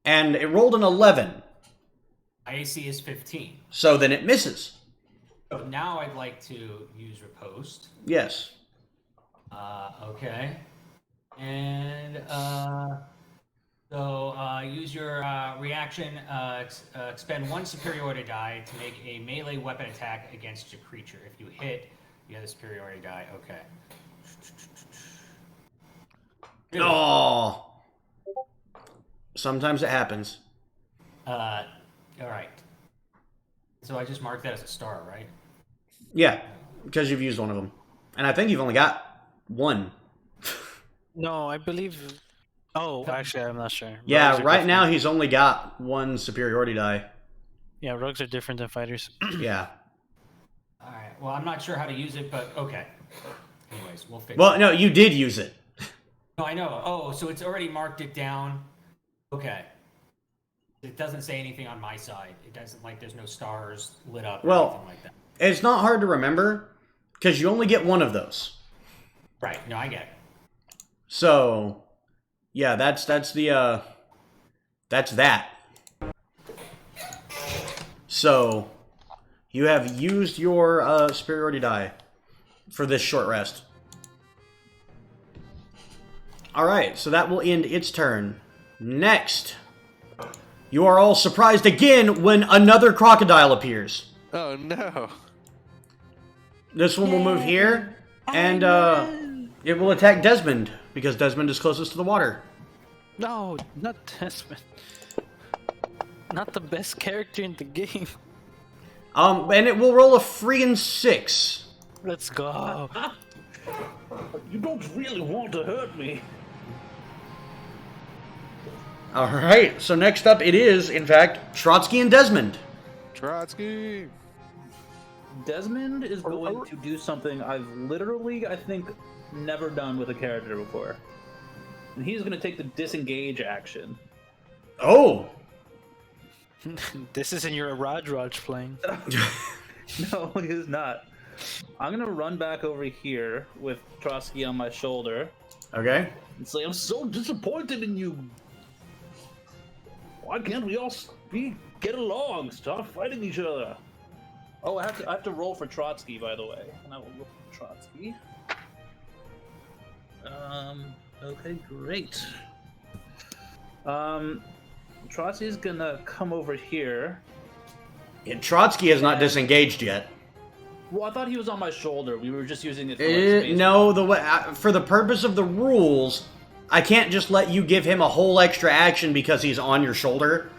And it rolled an 11. my AC is 15. So then it misses. So now I'd like to use riposte. Yes. Okay. And use your reaction. Expend 1 superiority die to make a melee weapon attack against a creature. If you hit, you have the superiority die. Okay. Oh. Sometimes it happens. All right. So I just marked that as a star, right? Yeah, because you've used one of them. And I think you've only got one. No, I believe. Oh, actually, I'm not sure. Yeah, Rogues are right different. now he's only got 1 superiority die. Yeah, rogues are different than fighters. Yeah. All right. Well, I'm not sure how to use it, but okay. Anyways, we'll fix it. Well, no, you did use it. No, I know. Oh, so it's already marked it down. Okay. It doesn't say anything on my side. It doesn't, like, there's no stars lit up or Well- anything like that. It's not hard to remember, because you only get one of those. Right. No, I get it. So, Yeah, that's the that's that. So you have used your superiority die for this short rest. Alright, so that will end its turn. Next, you are all surprised again when another crocodile appears. Oh no. This one will move here, and it will attack Desmond, because Desmond is closest to the water. No, not Desmond. Not the best character in the game. And it will roll a freaking 6. Let's go. You don't really want to hurt me. Alright, so next up it is, in fact, Trotsky and Desmond. Trotsky. Desmond is going to do something I've literally, I think, never done with a character before. And he's going to take the disengage action. Oh! This isn't your Raj playing. No, he is not. I'm going to run back over here with Trotsky on my shoulder Okay. and say, I'm so disappointed in you. Why can't we all get along? Stop fighting each other. Oh, I have to roll for Trotsky, by the way. And I will roll for Trotsky. Okay, great. Trotsky's gonna come over here. And Trotsky has not disengaged yet. Well, I thought he was on my shoulder. We were just using it for like, space. No, the way, for the purpose of the rules, I can't just let you give him a whole extra action because he's on your shoulder.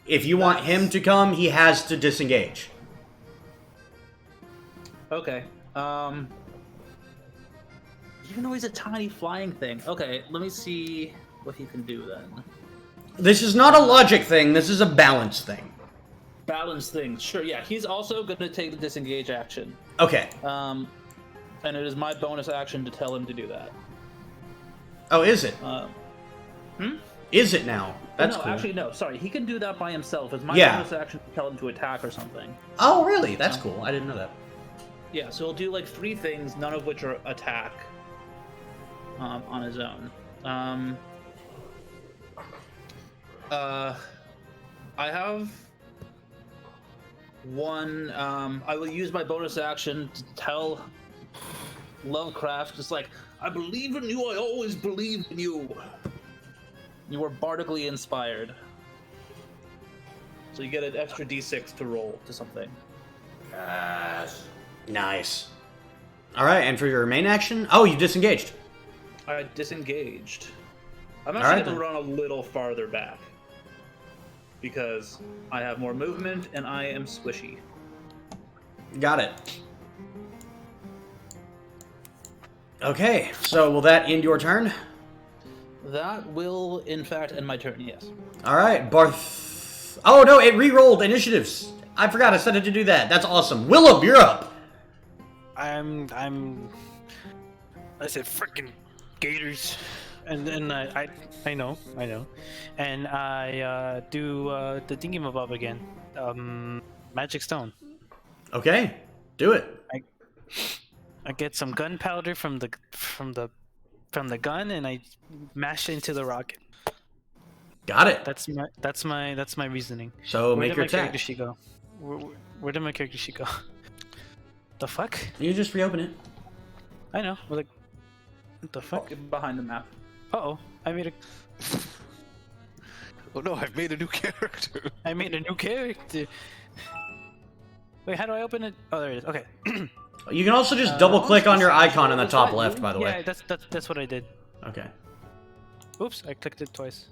If you want him to come, he has to disengage. Okay. Even though he's a tiny flying thing. Okay, let me see what he can do then. This is not a logic thing, this is a balance thing. Balance things. Sure, yeah. He's also going to take the disengage action. Okay. And it is my bonus action to tell him to do that. Oh, is it? Is it now? That's no, cool. actually, no. Sorry, he can do that by himself. It's my Yeah. bonus action to tell him to attack or something. Oh, really? That's cool. I didn't know that. Yeah, so he'll do like 3 things, none of which are attack on his own. I have one. I will use my bonus action to tell Lovecraft, just like, I believe in you, I always believed in you. You were bardically inspired. So you get an extra d6 to roll to something. Nice. Alright, and for your main action? Oh, you disengaged. I disengaged. I'm All right, actually then. going to run a little farther back. Because I have more movement and I am squishy. Got it. Okay, so will that end your turn? That will, in fact, end my turn, yes. Alright, Barth... Oh, no, it re-rolled initiatives. I forgot I set it to do that. That's awesome. Willem, you're up. I said frickin' gators, and then I know, and I do the thingy-mabob again, magic stone. Okay, do it. I get some gunpowder from the gun, and I mash it into the rocket. Got it. That's my reasoning. So Where make did your my character attack. sheet go? Where did my character sheet go? The fuck? You just reopen it. I know. Like, what the fuck? Behind the map. Uh-oh. I made a Oh no, I've made a new character. new character. Wait, how do I open it? Oh, there it is. Okay. You can also just double click on your icon in the top left, by the Yeah, way. that's what I did. Okay. Oops, I clicked it twice.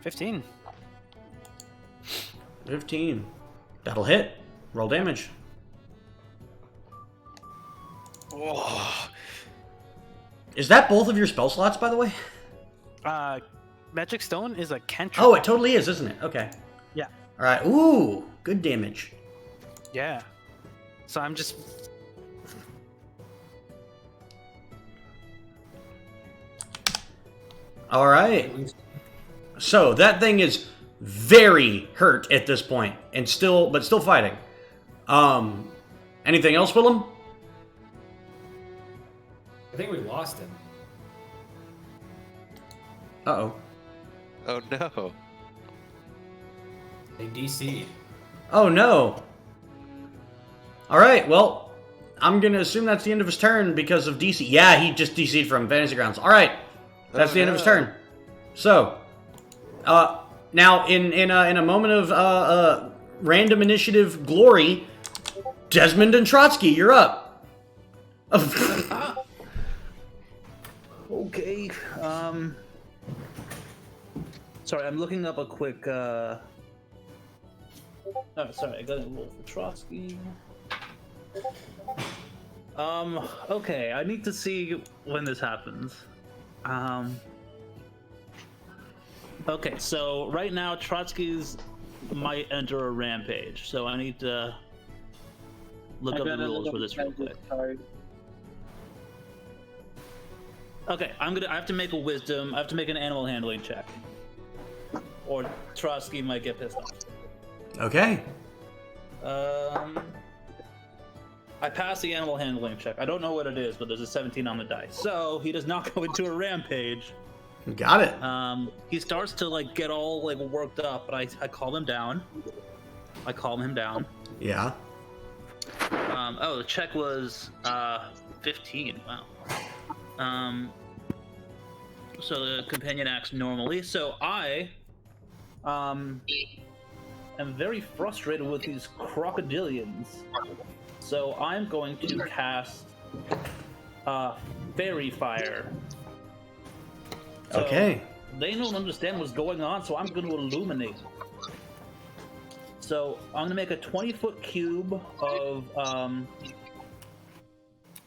15. 15. That'll hit. Roll damage. Oh. Is that both of your spell slots, by the way? Magic Stone is a cantrip. Oh, it totally is, isn't it? Okay. Yeah. Alright. Ooh, good damage. Yeah. So I'm just... Alright. So, that thing is very hurt at this point, and still fighting. Anything else, Willem? I think we lost him. Uh-oh. Oh no. They DC. Oh no. All right, well, I'm going to assume that's the end of his turn because of DC. Yeah, he just DC'd from Fantasy Grounds. All right. That's the end of his turn. So, now in a moment of random initiative glory, Desmond and Trotsky, you're up. Okay. Sorry, I'm looking up a quick. Oh, sorry, I got a roll for Trotsky. Okay, I need to see when this happens. Okay, so right now Trotsky's might enter a rampage, so I need to look up the rules for this real quick. Sorry. Okay, I have to make a wisdom. I have to make an animal handling check, or Trotsky might get pissed off. Okay. I passed the animal handling check. I don't know what it is, but there's a 17 on the dice. So he does not go into a rampage. Got it. He starts to like get all like worked up, but I calm him down. Yeah. Oh, the check was 15. Wow. So the companion acts normally. So I am very frustrated with these crocodilians. So I'm going to cast Fairy Fire. So Okay. they don't understand what's going on, so I'm going to illuminate. So I'm going to make a 20-foot cube of...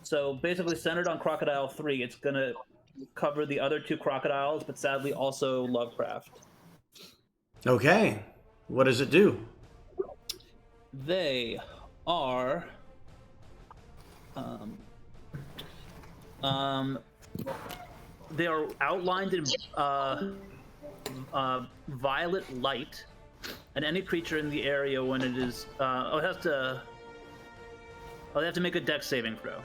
So basically centered on Crocodile 3, it's going to cover the other two crocodiles, but sadly also Lovecraft. Okay. What does it do? They are... they are outlined in violet light, and any creature in the area when it is they have to make a dex saving throw.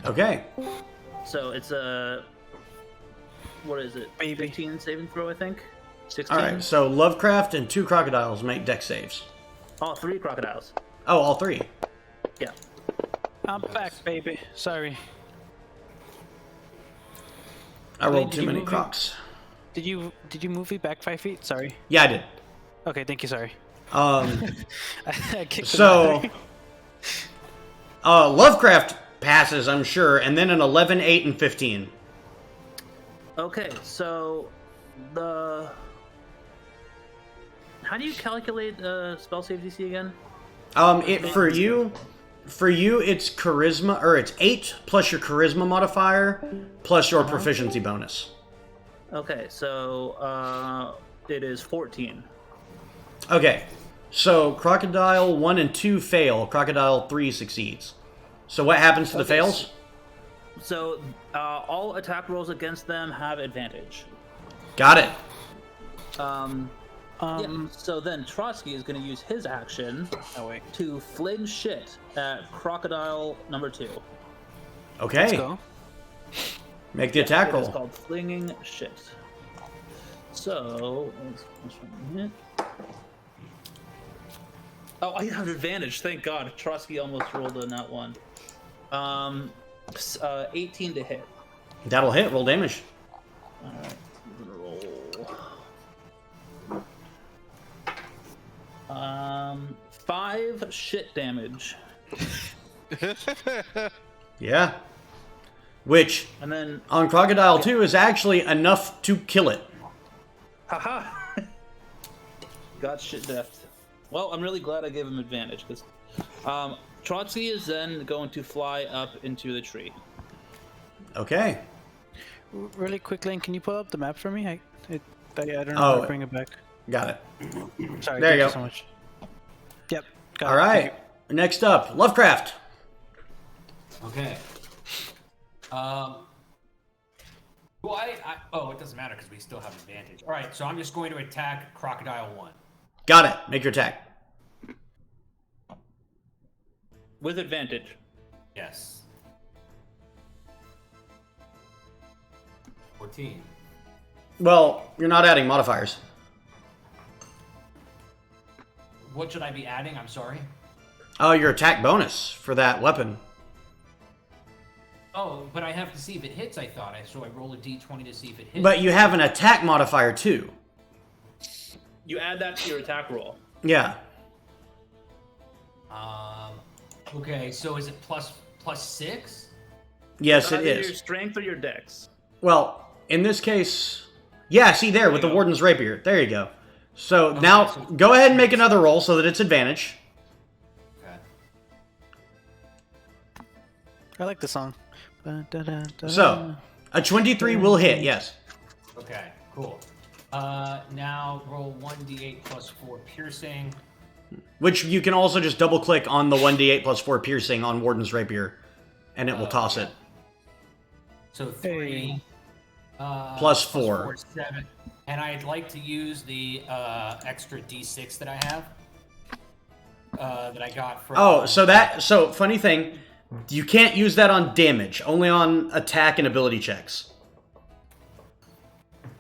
Okay. So it's a what is it? Baby. 15 saving throw, I think. 16. All right. So Lovecraft and 2 crocodiles make dex saves. Oh, 3 crocodiles. Oh, all 3. Yeah. I'm back, baby. Sorry. I rolled Did too you many move it? crocs. Did you move me back 5 feet? Sorry. Yeah, I did. Okay, thank you. Sorry. I kicked So, him Lovecraft passes, I'm sure, and then an 11, 8, and 15. Okay, so the how do you calculate spell save DC again? For you, it's charisma, or it's 8 plus your charisma modifier plus your proficiency bonus. Okay, so it is 14. Okay, so Crocodile 1 and 2 fail, Crocodile 3 succeeds. So what happens to the fails? So all attack rolls against them have advantage. Got it. Yeah, so then Trotsky is going to use his action Oh wait. to fling shit at Crocodile number 2. Okay. Let's go. Make the attack It is roll. called flinging shit. So, oh, I have advantage. Thank God. Trotsky almost rolled a nat 1. 18 to hit. That'll hit. Roll damage. Alright, I'm gonna roll. 5 shit damage. Yeah. Which, And then, on Crocodile 2, is actually enough to kill it. haha! Got shit death. Well, I'm really glad I gave him advantage, because Trotsky is then going to fly up into the tree. Okay. Really quick, Lane, can you pull up the map for me? I don't know how to bring it back. Got it. Sorry. There you thank go. so much. Yep. Got All it. right. Next up, Lovecraft. Okay. Well, oh, it doesn't matter because we still have advantage. All right, so I'm just going to attack Crocodile 1. Got it. Make your attack. With advantage. Yes. 14. Well, you're not adding modifiers. What should I be adding? I'm sorry. Oh, your attack bonus for that weapon. Oh, but I have to see if it hits, I thought. So I roll a d20 to see if it hits. But you have an attack modifier too. You add that to your attack roll. Yeah. Okay, so is it plus 6? Yes, it Either your is. strength or your dex. Well, in this case, yeah. See there with the warden's rapier. There you go. So now go ahead and make another roll so that it's advantage. Okay. I like the song. So a 23 will hit. Yes. Okay, cool. Now roll 1d8 plus 4 piercing. Which you can also just double click on the 1d8 plus 4 piercing on warden's rapier, and it will toss it. So 3 Plus 4. 7. And I'd like to use the extra d6 that I have. That I got from. Oh, so funny thing, you can't use that on damage, only on attack and ability checks.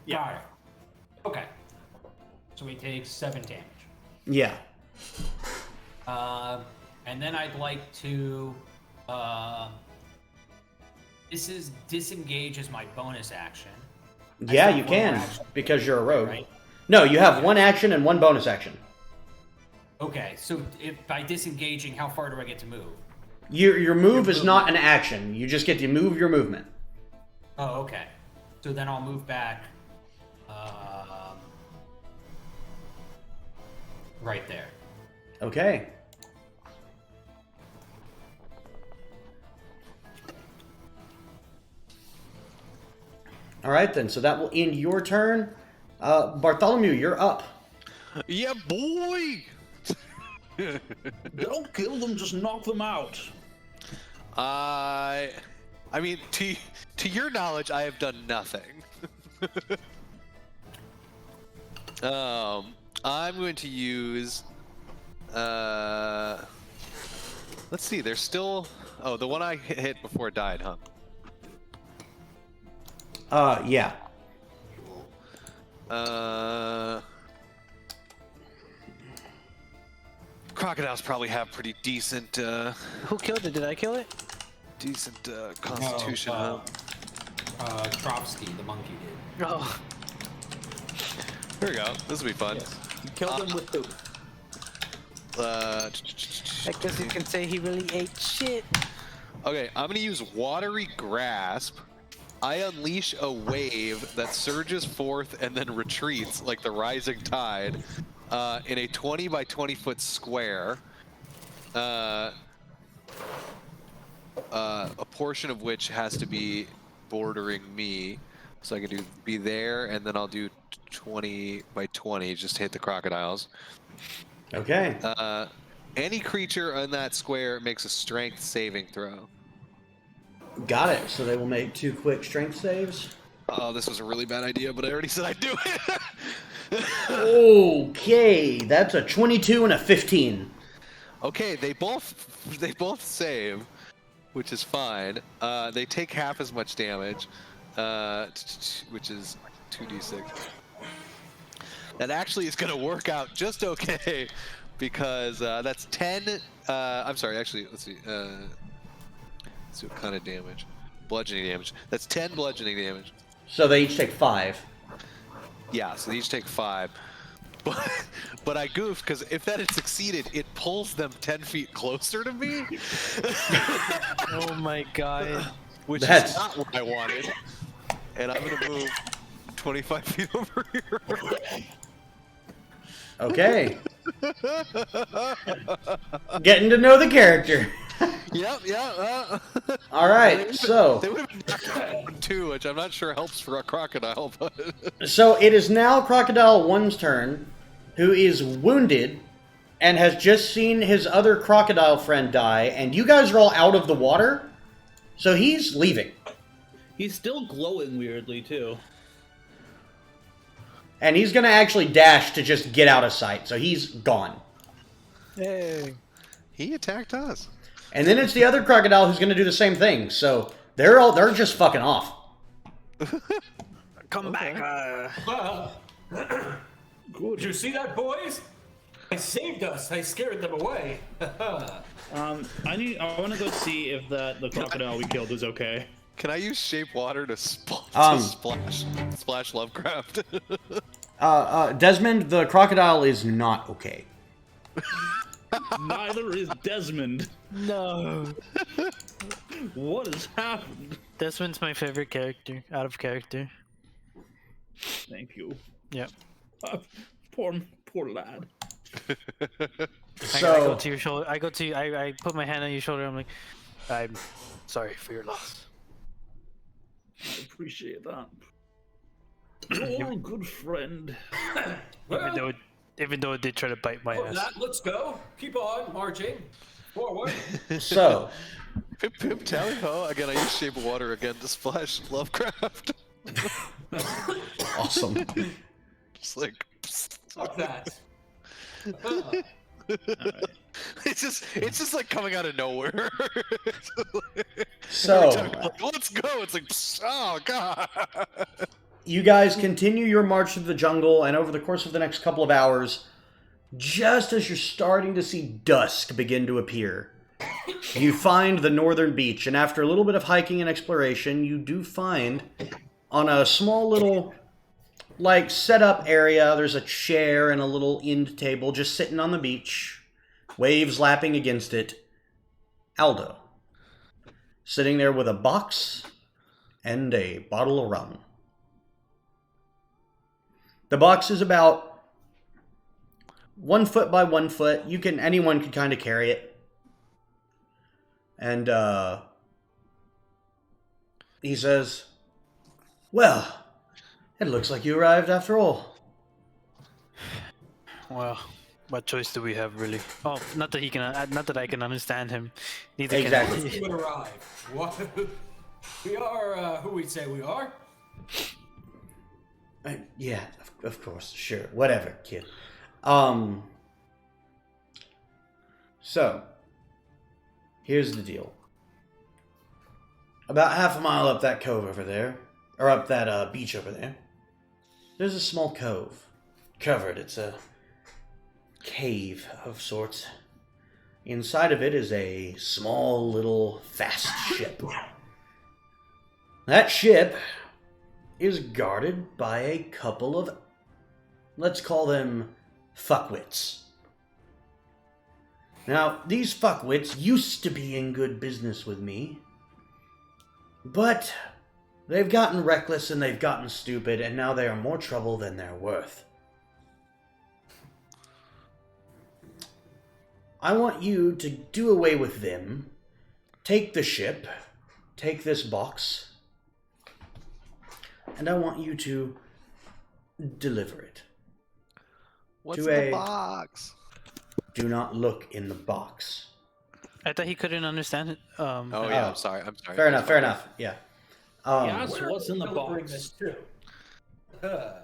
Got it. Okay. So he takes 7 damage. Yeah. And then I'd like to. This is disengage as my bonus action. Yeah, still you have one more can, action, because you're a rogue. right? No, you have one action and one bonus action. Okay, so if by disengaging, how far do I get to move? Your move is not an action. You just get to move your movement. Oh, okay. So then I'll move back. Right there. Okay. All right, then. So that will end your turn. Bartholomew, you're up. Yeah, boy. Don't kill them, just knock them out. I mean, to your knowledge, I have done nothing. I'm going to use. Let's see. There's still. Oh, the one I hit before died, huh? Yeah. Crocodiles probably have pretty decent, Who killed it? Did I kill it? decent constitution. No, Trovsky, the monkey, did. Oh, Here we go. This will be fun. You killed them with poop. Uh, I guess you can say he really ate shit. Okay, I'm gonna use Watery Grasp. I unleash a wave that surges forth and then retreats like the rising tide in a 20 by 20 foot square. A portion of which has to be bordering me, so I can be there, and then I'll do 20 by 20, just hit the crocodiles. Okay. Any creature on that square makes a strength saving throw. Got it. So they will make 2 quick strength saves. Oh, this was a really bad idea, but I already said I'd do it. Okay, that's a 22 and a 15. Okay, they both save, which is fine. They take half as much damage, which is 2d6. That actually is going to work out just okay, because that's 10. I'm sorry, actually, let's see. Let's see what kind of damage. Bludgeoning damage. That's 10 bludgeoning damage. So they each take 5. Yeah, so they each take 5. But I goofed, because if that had succeeded, it pulls them 10 feet closer to me. Oh my god. Which That's- is not what I wanted. And I'm going to move 25 feet over here. Okay. Getting to know the character. Yep. All right, so They would have been knocked down too, which I'm not sure helps for a crocodile, but... so it is now Crocodile 1's turn, who is wounded and has just seen his other crocodile friend die, and you guys are all out of the water, so he's leaving. He's still glowing weirdly too. And he's going to actually dash to just get out of sight, so he's gone. Hey. He attacked us. And then it's the other crocodile who's going to do the same thing, so they're just fucking off. Come back. Did you see that, boys? They saved us. I scared them away. I want to go see if the crocodile we killed is okay. Can I use shape water to, splash Lovecraft? Desmond, the crocodile is not okay. Neither is Desmond. No. What has happened? Desmond's my favorite character, out of character. Thank you. Yep. Poor lad. I go to your shoulder. I put my hand on your shoulder. I'm like, I'm sorry for your loss. I appreciate that. You're a good friend. Even though it did try to bite my ass. Let's go. Keep on marching forward. So, Pip tally ho. Again, I use shape of water again to splash Lovecraft. awesome. Just like. Fuck that. It's just like coming out of nowhere. So, like, let's go. It's like, oh god. you guys continue your march through the jungle, and over the course of the next couple of hours, just as you're starting to see dusk begin to appear, you find the northern beach, and after a little bit of hiking and exploration, you do find on a small little, like, set-up area, there's a chair and a little end table just sitting on the beach, waves lapping against it, Aldo, sitting there with a box and a bottle of rum. The box is about 1 foot by 1 foot. Anyone could kind of carry it. And he says, "Well, it looks like you arrived after all." Well, what choice do we have, really? Oh, not that I can understand him. Neither Exactly. can he. Would arrive. What? We are who we say we are. Yeah, of course, sure, whatever, kid. So, here's the deal. About half a mile up that cove over there, or up that beach over there, there's a small cove. Covered, it's a cave of sorts. Inside of it is a small little fast ship. That ship is guarded by a couple of, let's call them, fuckwits. Now, these fuckwits used to be in good business with me, but they've gotten reckless and they've gotten stupid, and now they are more trouble than they're worth. I want you to do away with them, take the ship, take this box, and I want you to deliver it. What's To in a- the box? Do not look in the box. I thought he couldn't understand it. Oh yeah, Oh. I'm sorry. Fair enough, yeah. Yes, Where what's in the delivering box? this to?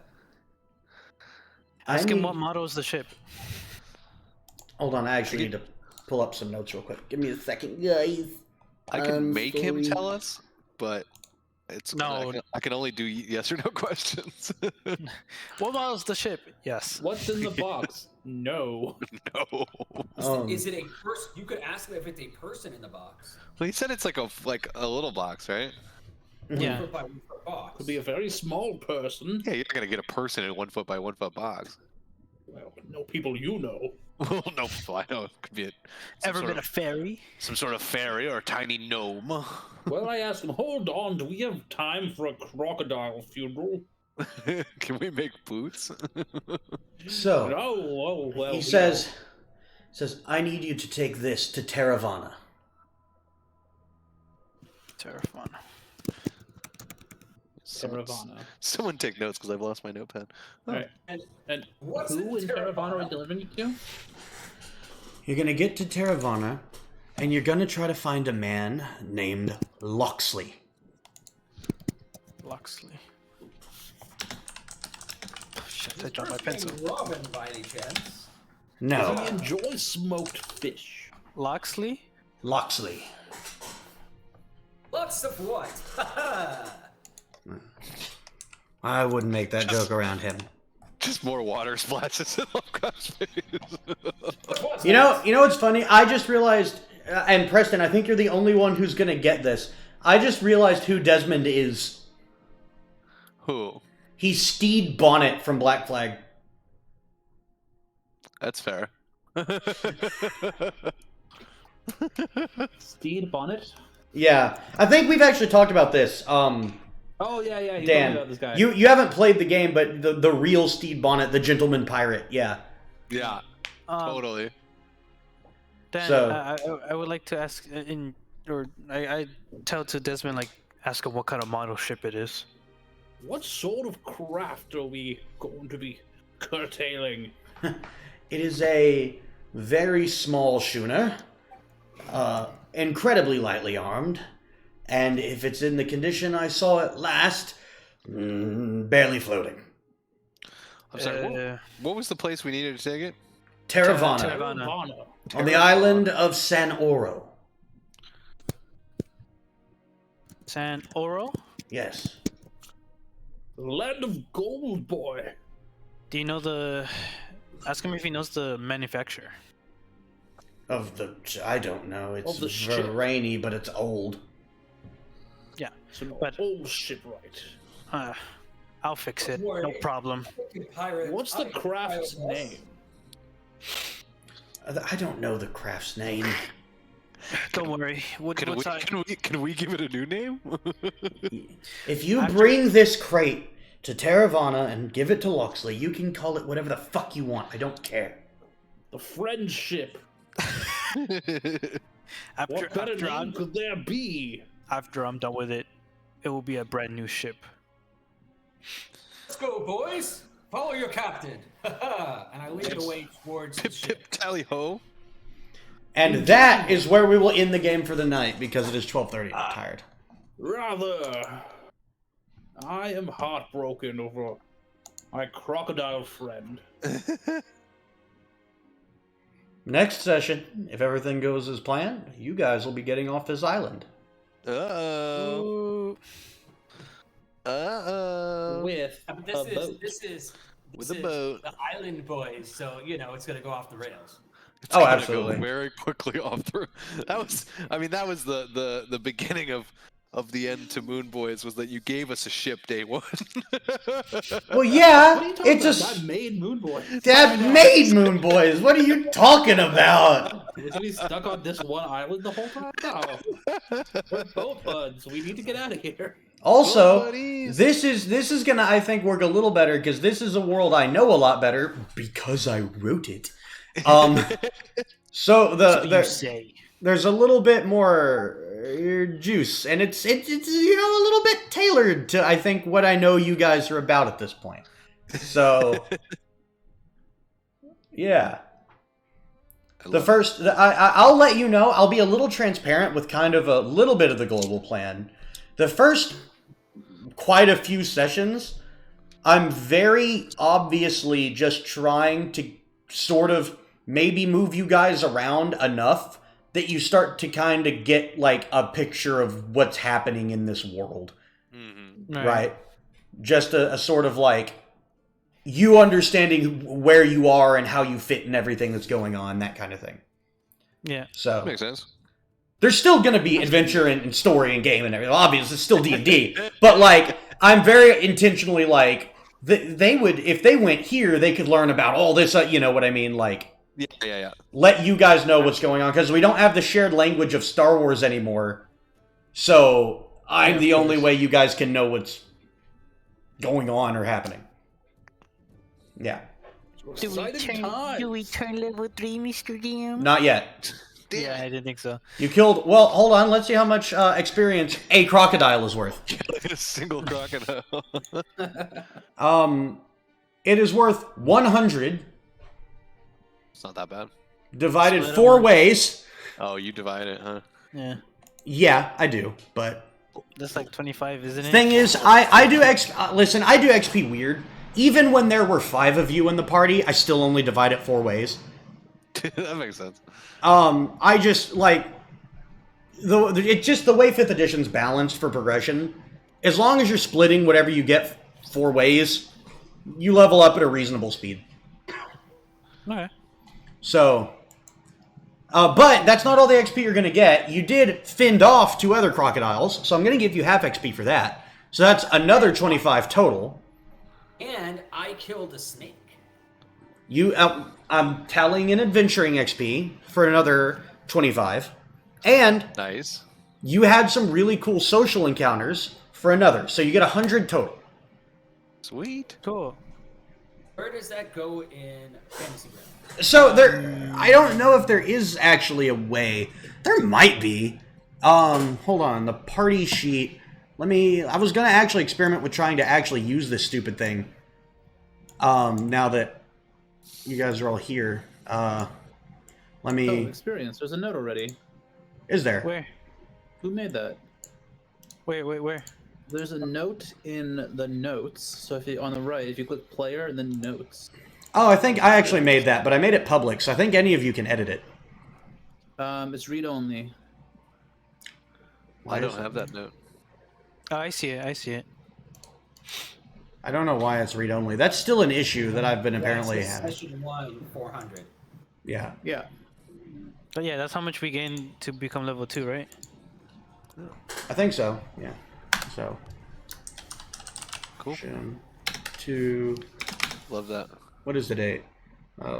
Ask I him need- what model is the ship. Hold on, I actually need to pull up some notes real quick. Give me a second, guys. I can make him Story. tell us, but it's No. I can only do yes or no questions. What model is the ship? Yes. What's in the box? No. No. Is it a person? You could ask them if it's a person in the box. Well, he said it's like a little box, right? Yeah. 1 foot by 1 foot box. Could be a very small person. Yeah, you're not gonna get a person in a 1 foot by 1 foot box. Well, no people you know. Well, no, I know it could be Ever been a fairy? some sort of fairy or a tiny gnome. Well, I asked him, hold on, do we have time for a crocodile funeral? Can we make boots? So, Oh, well. he says, I need you to take this to Terravana. Terrifying. Saravana. Someone take notes because I've lost my notepad. Oh. Alright. And What's who in in Saravana are we Terravana? delivering it to? You're gonna get to Terravana, and you're gonna try to find a man named Loxley. Loxley. Oh, shit, I dropped my First name pencil. Robin, by any chance? No, We enjoy smoked fish. Loxley? Loxley. Lots of what? I wouldn't make that joke around him. Just more water splashes in Lovecraft's face. You know what's funny? I just realized, and Preston, I think you're the only one who's gonna get this. I just realized who Desmond is. Who? He's Steed Bonnet from Black Flag. That's fair. Steed Bonnet. Yeah, I think we've actually talked about this. Oh yeah, he told me Dan, about this guy. you haven't played the game, but the real Steed Bonnet, the gentleman pirate, yeah. Yeah, totally. Dan, So- I would like to ask, I tell to Desmond, like, ask him what kind of model ship it is. What sort of craft are we going to be curtailing? It is a very small schooner, incredibly lightly armed, and if it's in the condition I saw it last, barely floating. I'm sorry. What was the place we needed to take it? Taravana, Taravana. on the island of San Oro. San Oro? Yes. Land of gold, boy. Do you know ask him if he knows the manufacturer. I don't know. It's Of the ship. rainy, but it's old. Yeah, So no But- old shipwright. I'll fix it. Don't worry. No problem. Pirate. What's the craft's name? I don't know the craft's name. Don't worry. Can we give it a new name? If you bring this crate to Taravana and give it to Loxley, you can call it whatever the fuck you want. I don't care. The friendship. After, What better after, name I'm, could there be? after I'm done with it, it will be a brand new ship. Let's go, boys. Follow your captain. And I lead the way towards the Pip ship. pip tally ho. And that is where we will end the game for the night because it is 12:30. I'm tired. Rather, I am heartbroken over my crocodile friend. Next session, if everything goes as planned, you guys will be getting off this island. Uh-oh. Uh-oh. With But a boat. this is With a boat. the Island Boys, so it's gonna go off the rails. It's Oh, gonna absolutely. Go very quickly off through. That was the beginning of the end to Moon Boys was that you gave us a ship day one. Well, yeah, What are you talking it's about? a I made Moon Boy. that made Moon Boys. What are you talking about? Was he stuck on this one island the whole time? No. We're boat buds. We need to get out of here. Also, buddies. this is gonna, I think, work a little better because this is a world I know a lot better because I wrote it. So You say. there's a little bit more juice, and it's a little bit tailored to, I think, what I know you guys are about at this point. So yeah. I'll let you know. I'll be a little transparent with kind of a little bit of the global plan. The first quite a few sessions, I'm very obviously just trying to sort of maybe move you guys around enough that you start to kind of get like a picture of what's happening in this world. Right? Just a sort of like you understanding where you are and how you fit in everything that's going on, that kind of thing. Yeah. So Makes sense. there's still going to be adventure and story and game and everything. Obviously, it's still D&D. But, like, I'm very intentionally, like, they would, if they went here, they could learn about all this, you know what I mean? Like, Yeah. let you guys know what's going on. Because we don't have the shared language of Star Wars anymore. So, I'm the only way you guys can know what's going on or happening. Yeah. Exciting time. we turn level 3, Mr. DM? Not yet. Yeah, I didn't think so. You killed... Well, hold on. Let's see how much experience a crocodile is worth. A single crocodile. It is worth 100 It's not that bad. divided Split 4 among- ways. Oh, you divide it, huh? Yeah. Yeah, I do. But That's like 25, isn't it? thing is, I do listen, I do XP weird. Even when there were 5 of you in the party, I still only divide it 4 ways. That makes sense. I just like it's just the way 5th edition's balanced for progression. As long as you're splitting whatever you get 4 ways, you level up at a reasonable speed. Okay. So, but that's not all the XP you're going to get. You did fend off 2 other crocodiles, so I'm going to give you half XP for that. So that's another 25 total. And I killed a snake. You, I'm tallying in adventuring XP for another 25. And Nice. you had some really cool social encounters for another. So you get 100 total. Sweet. Cool. Where does that go in Fantasy Ground? So there, I don't know if there is actually a way. There might be. Hold on. The party sheet. I was going to actually experiment with trying to actually use this stupid thing. Now that you guys are all here. Let me... Oh, experience. There's a note already. Is there? Where? Who made that? Where? There's a note in the notes. So if you on the right, if you click player and then notes. Oh, I think I actually made that, but I made it public, so I think any of you can edit it. It's read only. Why I don't is it- have that note. Oh, I see it. I don't know why it's read-only. That's still an issue that I've been apparently That's having. Session 1, 400. Yeah. Yeah. But yeah, that's how much we gain to become level 2, right? I think so, yeah. So. Cool. 2... Love that. What is the date? 1...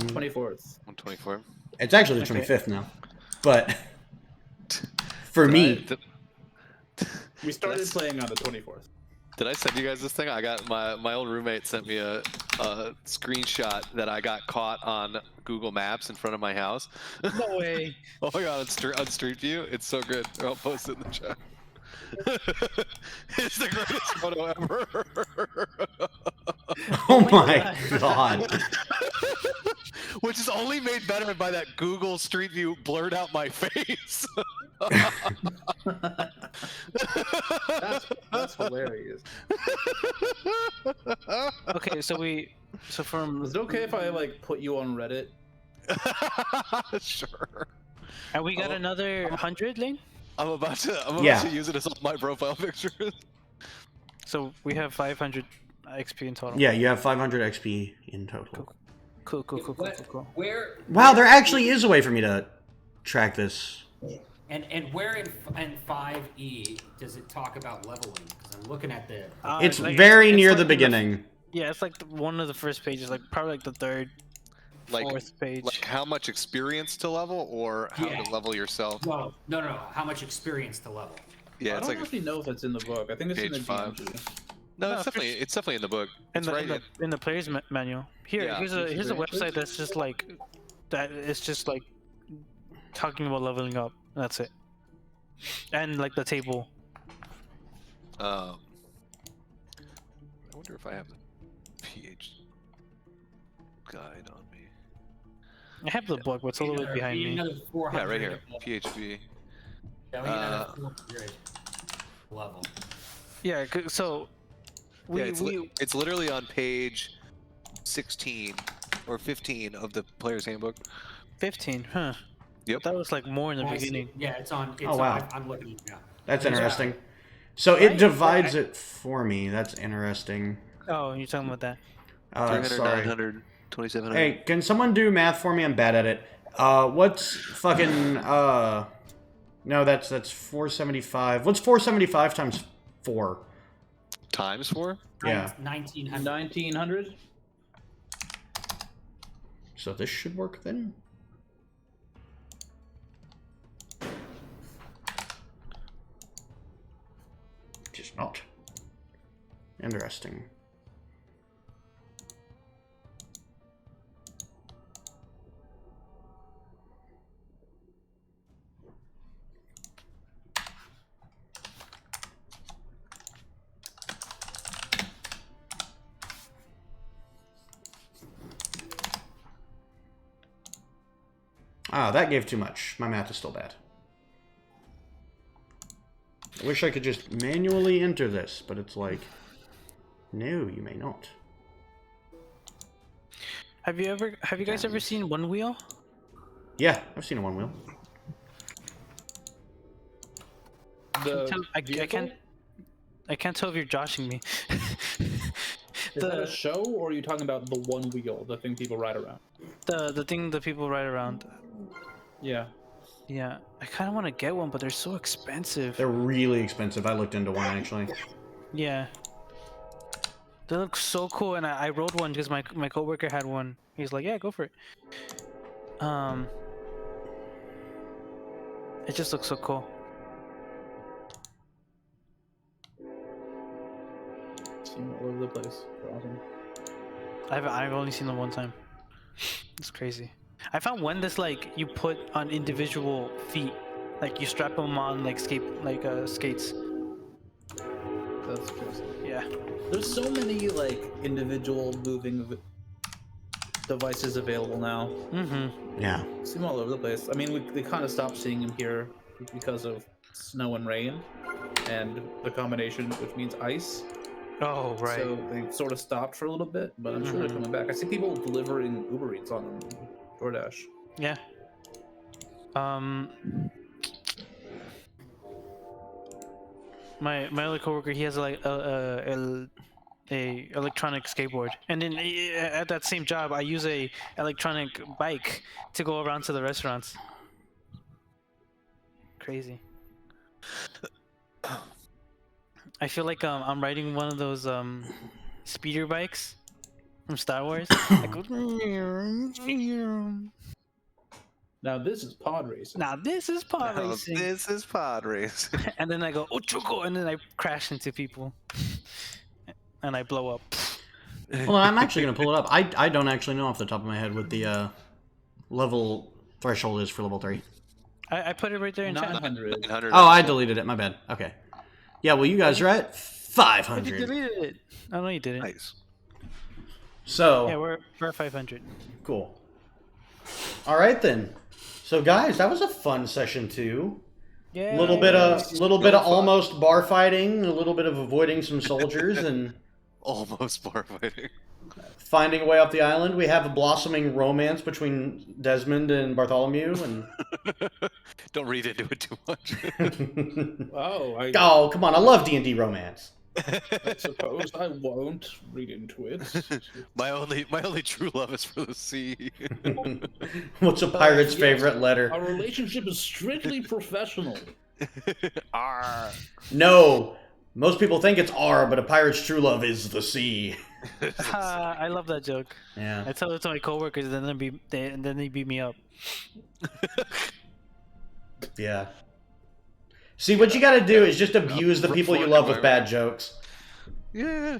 24th. 124. It's actually the 25th now. But... For me... We started playing on the 24th. Did I send you guys this thing? I got my old roommate sent me a screenshot that I got caught on Google Maps in front of my house. No way. Oh my god, on Street View, it's so good. I'll post it in the chat. It's the greatest photo ever. Oh my god. Which is only made better by that Google Street View blurred out my face. That's hilarious. Okay, so from Is it okay if I like put you on Reddit? Sure. and we got another 100, Lane? I'm about to use it as my profile picture. So we have 500 XP in total. Yeah, you have 500 XP in total. Cool. Where? Wow, there actually is a way for me to track this. And where in 5e does it talk about leveling? Because I'm looking at the. It's like- very it's near like the in beginning. Yeah, it's like one of the first pages, like probably like the third, Like, fourth page. like how much experience to level, or how Yeah. to level yourself? Well, no. How much experience to level? Yeah, I it's don't like actually know if it's in the book. I think it's in the Page 5. DMG. no, No, it's definitely in the book. in It's the, right. in the in the player's manual. Here, Yeah. here's a website that's just like that. It's just like talking about leveling up. That's it. And like the table. I wonder if I have the PH guide on me. I have the book, but it's a little bit behind We need me. another 400. Yeah, right here. PHB. Yeah, we need another 400 level. Yeah, so Yeah, it's literally on page 16 or 15 of the player's handbook. 15, huh? Yep. That was like more in the I see. beginning. Yeah, it's on. It's Oh, wow. on, I'm looking now. That's Yeah. interesting. So it divides it for me. That's interesting. Oh, you're talking about that. 300, Sorry. 900, 2700. Hey, can someone do math for me? I'm bad at it. What's fucking no, that's 475. What's 475 times 4? Times 4? Yeah. 1900. 1900? So this should work then? It is not. Interesting. Ah, that gave too much. My math is still bad. I wish I could just manually enter this, but it's like, no, you may not. Have you guys ever seen One Wheel? Yeah, I've seen a one wheel. The I can't. I can't tell if you're joshing me. Is that a show, or are you talking about the one wheel, the thing people ride around? The thing that people ride around. Yeah. Yeah, I kind of want to get one, but they're so expensive. They're really expensive. I looked into one actually. Yeah. They look so cool, and I rode one because my coworker had one. He's like, yeah, go for it. It just looks so cool. Seen all over the place. They're awesome. I've only seen them one time. It's crazy. I found one that's like you put on individual feet, like you strap them on like skates. That's crazy. Yeah. There's so many like individual moving devices available now. Mm-hmm. Yeah. See them all over the place. I mean, we kind of stopped seeing them here because of snow and rain, and the combination, which means ice. Oh right. So they sort of stopped for a little bit, but I'm sure they're coming back. I see people delivering Uber Eats on them, DoorDash. Yeah. My other coworker, he has like a electronic skateboard, and then at that same job, I use a electronic bike to go around to the restaurants. Crazy. I feel like I'm riding one of those speeder bikes from Star Wars. I go. Now this is pod racing. Now this is pod Now racing. this is pod race. And then I go Ochuko, and then I crash into people, and I blow up. Well, I'm actually gonna pull it up. I don't actually know off the top of my head what the level threshold is for level 3. I put it right there in chat. 900. 900. Oh, I deleted it. My bad. Okay. Yeah. Well, you guys are at But you 500. deleted it. Oh no, you didn't. Nice. So Yeah, we're at 500. cool. All right then. So guys, that was a fun session too. Yeah. Little bit of almost bar fighting, a little bit of avoiding some soldiers, and Almost bar fighting. finding a way off the island. We have a blossoming romance between Desmond and Bartholomew, and Don't read into it too much. Oh, I oh, come on! I love D&D romance. suppose I won't read into it. my only true love is for the sea. What's a pirate's Yes, favorite letter? Our relationship is strictly professional. Arr. No, most people think it's R, but a pirate's true love is the sea. I love that joke. Yeah. I tell it to my coworkers, and then they beat me up. Yeah. See, what you got to do is just abuse the people you love with bad jokes. Yeah.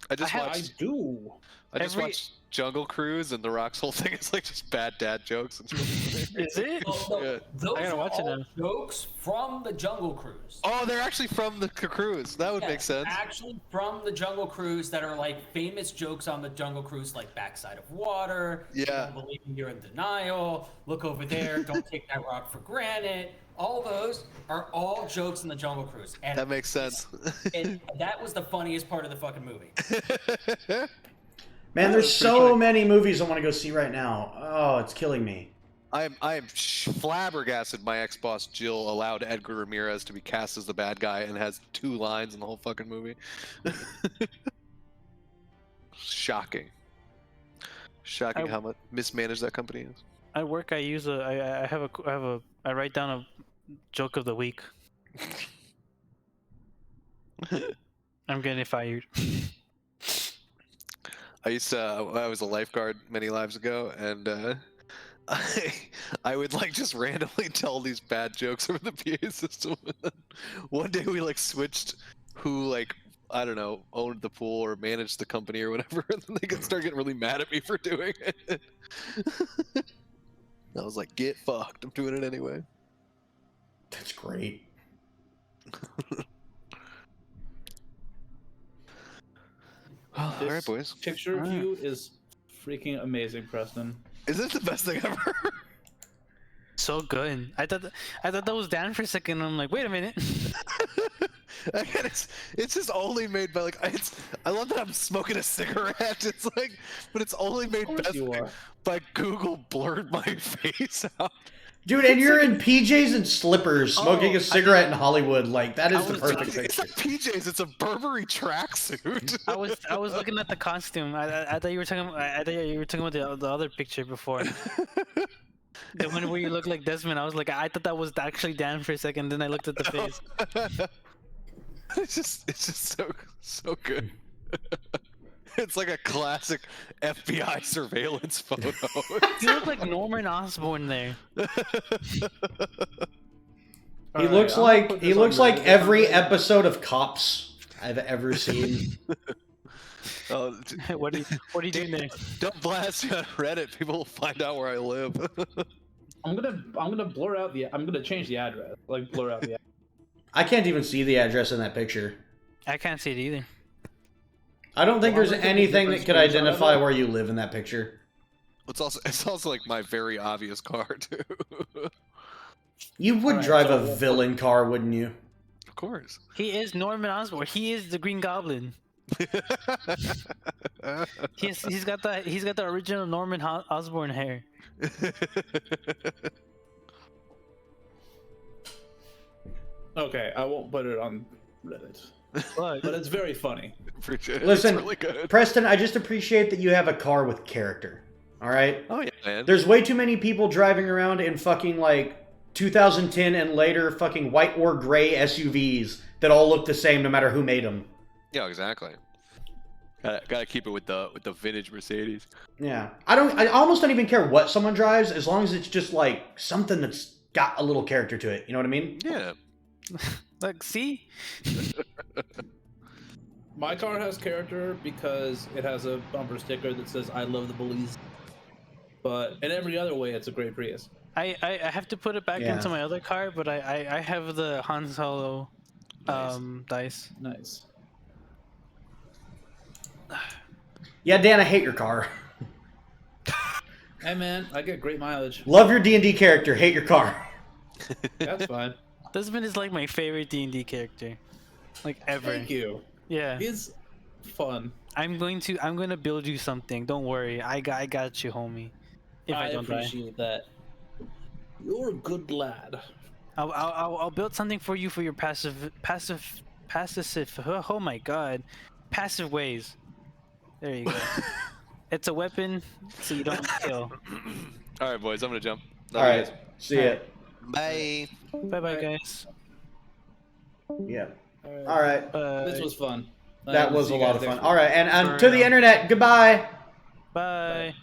I just have- I watched. do. I just every- watched Jungle Cruise, and The Rock's whole thing is like just bad dad jokes. It's really funny. Is it? Yeah. Those I gotta are watch it all now. jokes from the Jungle Cruise. Oh, they're actually from the cruise. That would make Yes, sense. Actually, from the Jungle Cruise that are like famous jokes on the Jungle Cruise, like backside of water. Yeah. Don't believe me, you're in denial. Look over there. Don't take that rock for granted. All those are all jokes in the Jungle Cruise, and, That makes sense. and that was the funniest part of the fucking movie. Man, there's so many movies I want to go see right now. Oh, it's killing me. I am flabbergasted. My ex-boss Jill allowed Edgar Ramirez to be cast as the bad guy and has 2 lines in the whole fucking movie. Shocking. Shocking how much mismanaged that company is. At work, I write down a joke of the week. I'm getting fired. I was a lifeguard many lives ago, and I would like just randomly tell these bad jokes over the PA system. One day we like switched who like I don't know owned the pool or managed the company or whatever, and then they could start getting really mad at me for doing it. I was like, "Get fucked! I'm doing it anyway." That's great. All This right, boys. Picture of you is freaking amazing, Preston. Is this the best thing ever? So good. I thought that was Dan for a second. I'm like, wait a minute. Again, it's just only made by like I love that I'm smoking a cigarette. It's like, but it's only made Of course best you are. by Google blurred my face out. Dude, and you're in PJs and slippers, smoking Oh, a cigarette in Hollywood. Like, that is the was- perfect It's picture. not PJs. It's a Burberry tracksuit. I was looking at the costume. I thought you were talking. I thought you were talking about the other picture before. The one where you look like Desmond. I was like, I thought that was actually Dan for a second. Then I looked at the face. It's just so good. It's like a classic FBI surveillance photo. You look like Norman Osborn there. He looks like every episode of Cops I've ever seen. Oh, What are you doing there? don't blast me on Reddit. People will find out where I live. I'm gonna blur out the. I'm gonna change the address. Like blur out the. I can't even see the address in that picture. I can't see it either. I don't think Well, there's I'm looking at anything that different could screenshots of identify it. where you live in that picture. It's also like my very obvious car too. You would Alright, drive so a what- villain car, wouldn't you? Of course. He is Norman Osborn. He is the Green Goblin. He's got the original Norman Osborn hair. Okay, I won't put it on Reddit, Look, but it's very funny. Appreciate it. Listen, it's really good. Preston, I just appreciate that you have a car with character. All right? Oh yeah, man. There's way too many people driving around in fucking like 2010 and later fucking white or gray SUVs that all look the same no matter who made them. Yeah, exactly. Gotta keep it with the vintage Mercedes. Yeah. I almost don't even care what someone drives as long as it's just like something that's got a little character to it. You know what I mean? Yeah. look, see? My car has character because it has a bumper sticker that says "I love the bullies." But in every other way, it's a great Prius. I have to put it back Yeah. into my other car, but I have the Han Solo Nice. dice. Nice. Yeah, Dan, I hate your car. Hey man, I get great mileage. Love your D&D character, hate your car. That's fine. Desmond is like my favorite D&D character, like ever. Thank you. Yeah, He's fun. I'm gonna build you something. Don't worry, I got you, homie. If I don't die, appreciate that. You're a good lad. I'll build something for you for your passive. Oh my god, passive ways. There you go. It's a weapon, so you don't kill. All right, boys. I'm gonna jump. All right. See ya. Bye. Bye bye, guys. Yeah. All right. This was fun. That was See a you lot guys of fun. next All right. And For to the real. internet, goodbye. Bye.